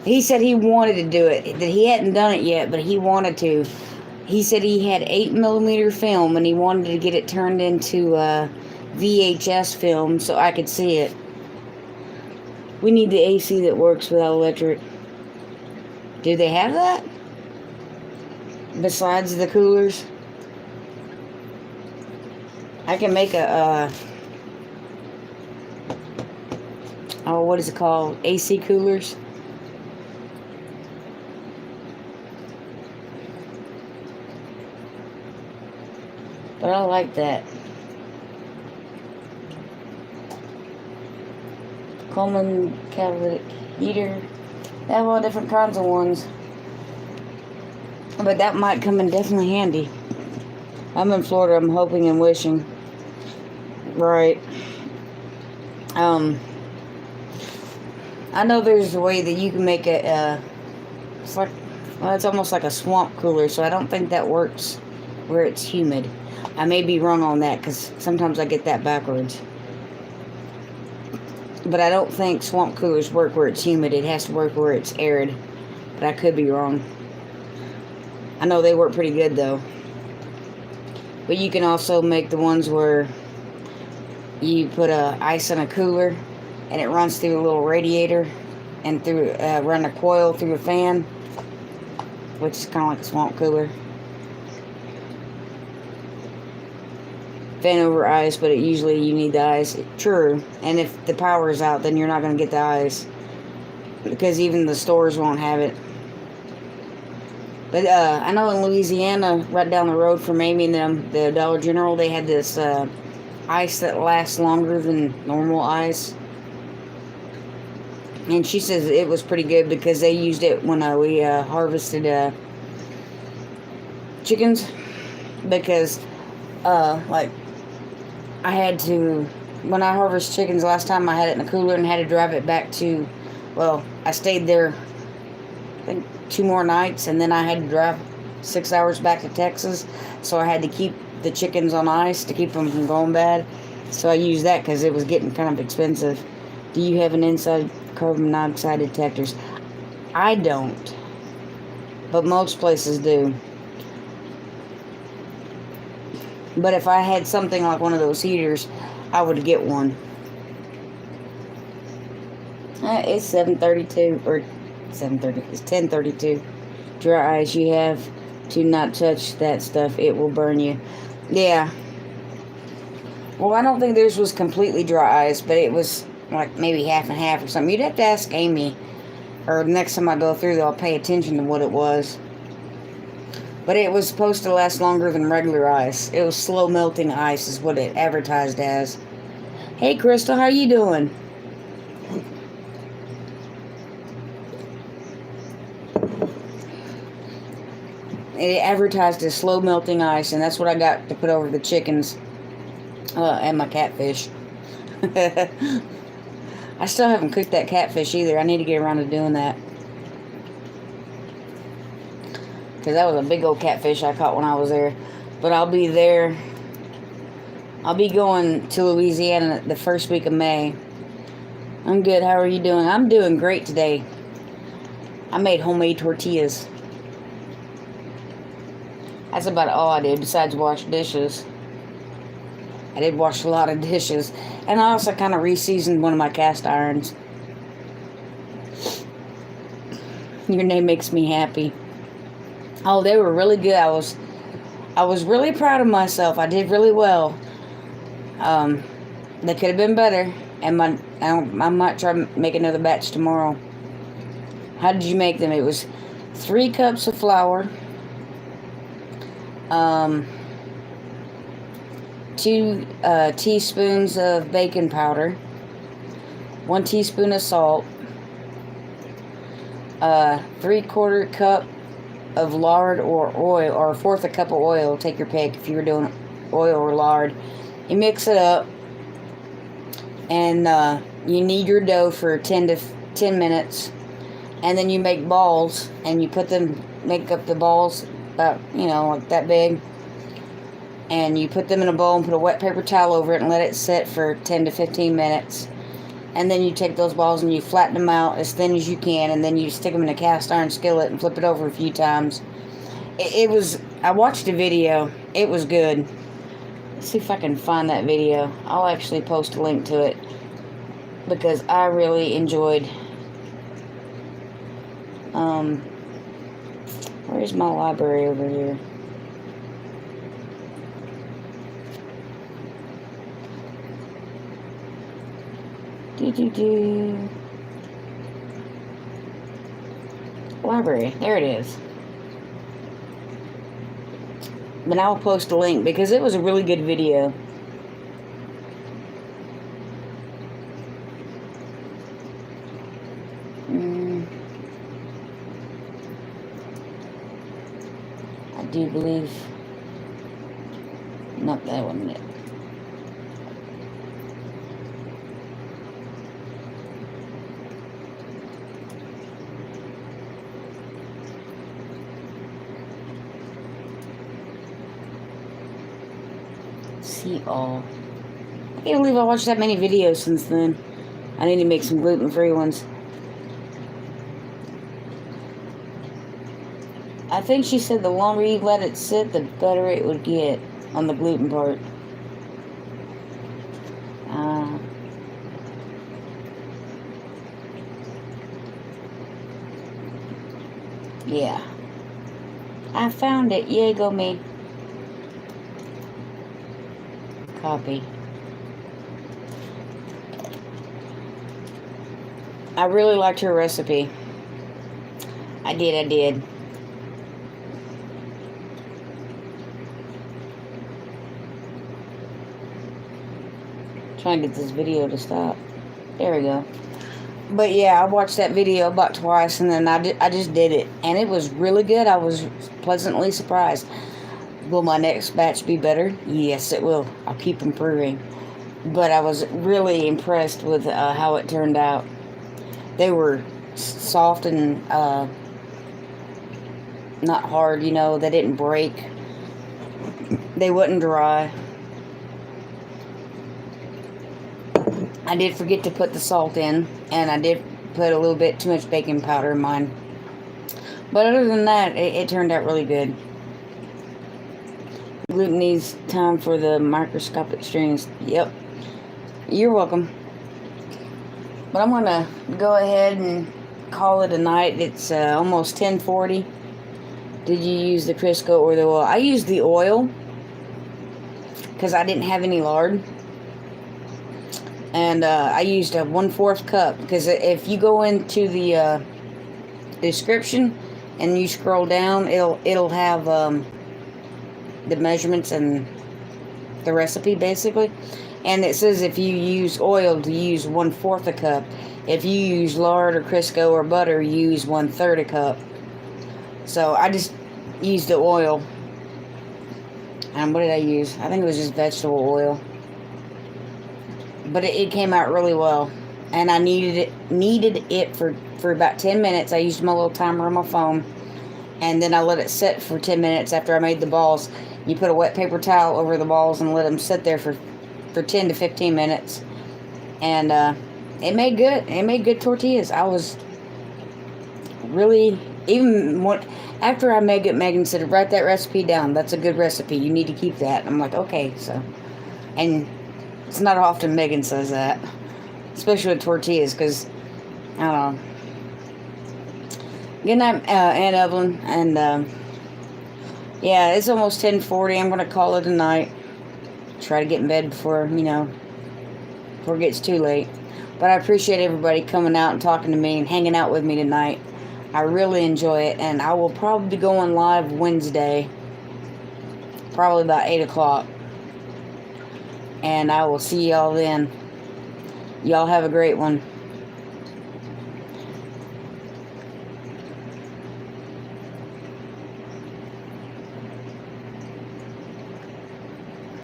He said he wanted to do it. That he hadn't done it yet, but he wanted to. He said he had 8mm film and he wanted to get it turned into VHS film so I could see it. We need the AC that works without electric. Do they have that? Besides the coolers? I can make a, oh, what is it called? AC coolers? But I like that. Coleman catalytic heater. They have all different kinds of ones. But that might come in definitely handy. I'm in Florida. I'm hoping and wishing. Right. I know there's a way that you can make it, it's like, well, it's almost like a swamp cooler, so I don't think that works where it's humid. I may be wrong on that, because sometimes I get that backwards. But I don't think swamp coolers work where it's humid. It has to work where it's arid. But I could be wrong. I know they work pretty good, though. But you can also make the ones where you put ice in a cooler and it runs through a little radiator and through run a coil through a fan, which is kind of like a swamp cooler. Fan over ice, but usually you need the ice. True. And if the power is out, then you're not going to get the ice. because even the stores won't have it. But I know in Louisiana, right down the road from Amy and them, the Dollar General, they had this ice that lasts longer than normal ice. And she says it was pretty good because they used it when we harvested chickens. Because, like, I had to, when I harvested chickens last time, I had it in a cooler and had to drive it back to, well, I stayed there, I think, 2 more nights, and then I had to drive 6 hours back to Texas, so I had to keep the chickens on ice to keep them from going bad. So I used that because it was getting kind of expensive. Do you have an inside carbon monoxide detectors? I don't, but most places do. But if I had something like one of those heaters, I would get one. It's 7:32 or 7:30. It's 10:32. Dry ice. You have to not touch that stuff. It will burn you. Yeah. Well, I don't think theirs was completely dry ice, but it was like maybe half and half or something. You'd have to ask Amy, or next time I go through there, I'll pay attention to what it was. But it was supposed to last longer than regular ice. It was slow melting ice is what it advertised as. Hey, Crystal, how you doing? It advertised as slow melting ice, and that's what I got to put over the chickens and my catfish. I still haven't cooked that catfish either. I need to get around to doing that. Because that was a big old catfish I caught when I was there. But I'll be there. I'll be going to Louisiana the first week of May. I'm good. How are you doing? I'm doing great today. I made homemade tortillas. That's about all I did besides wash dishes. I did wash a lot of dishes. And I also kind of re-seasoned one of my cast irons. Your name makes me happy. Oh, they were really good. I was really proud of myself. I did really well. They could have been better. And I might try to make another batch tomorrow. How did you make them? It was 3 cups of flour. 2 teaspoons of baking powder, 1 teaspoon of salt, 3/4 cup of lard or oil, or 1/4 cup of oil. Take your pick if you're doing oil or lard. You mix it up, and you knead your dough for 10 minutes, and then you make balls, and you make up the balls about, like that big. And you put them in a bowl and put a wet paper towel over it and let it sit for 10 to 15 minutes. And then you take those balls and you flatten them out as thin as you can. And then you stick them in a cast iron skillet and flip it over a few times. I watched a video. It was good. Let's see if I can find that video. I'll actually post a link to it. Because I really enjoyed. Where's my library over here? Library. There it is. But I'll post a link because it was a really good video. I do believe. Not that one yet. See all. I can't believe I watched that many videos since then. I need to make some gluten-free ones. I think she said the longer you let it sit, the better it would get on the gluten part. Yeah. I found it. Yay, go me. Copy. I really liked her recipe. I did. Trying to get this video to stop. There we go. But yeah, I watched that video about twice, and then I just did it, and it was really good. I was pleasantly surprised. Will my next batch be better? Yes, it will. I'll keep improving. But I was really impressed with how it turned out. They were soft and not hard, you know. They didn't break. They wasn't dry. I did forget to put the salt in, and I did put a little bit too much baking powder in mine. But other than that, it turned out really good. Gluten needs time for the microscopic strings. Yep. You're welcome. But I'm going to go ahead and call it a night. It's almost 10:40. Did you use the Crisco or the oil? I used the oil because I didn't have any lard. And I used a 1/4 cup, because if you go into the description and you scroll down, it'll have the measurements and the recipe basically, and it says if you use oil to use 1/4 a cup. If you use lard or Crisco or butter, use 1/3 a cup. So I just used the oil. And what did I use? I think it was just vegetable oil. But it came out really well, and I needed it for about 10 minutes. I used my little timer on my phone, and then I let it sit for 10 minutes after I made the balls. You put a wet paper towel over the balls and let them sit there for 10 to 15 minutes, and it made good tortillas. I was really, even after I made it, Megan said, write that recipe down. That's a good recipe. You need to keep that. I'm like, okay, so, and it's not often Megan says that, especially with tortillas, because, I don't know. Good night, Aunt Evelyn, and, yeah, it's almost 10:40. I'm going to call it a night. Try to get in bed before it gets too late. But I appreciate everybody coming out and talking to me and hanging out with me tonight. I really enjoy it, and I will probably be going live Wednesday, probably about 8 o'clock. And I will see y'all then. Y'all have a great one.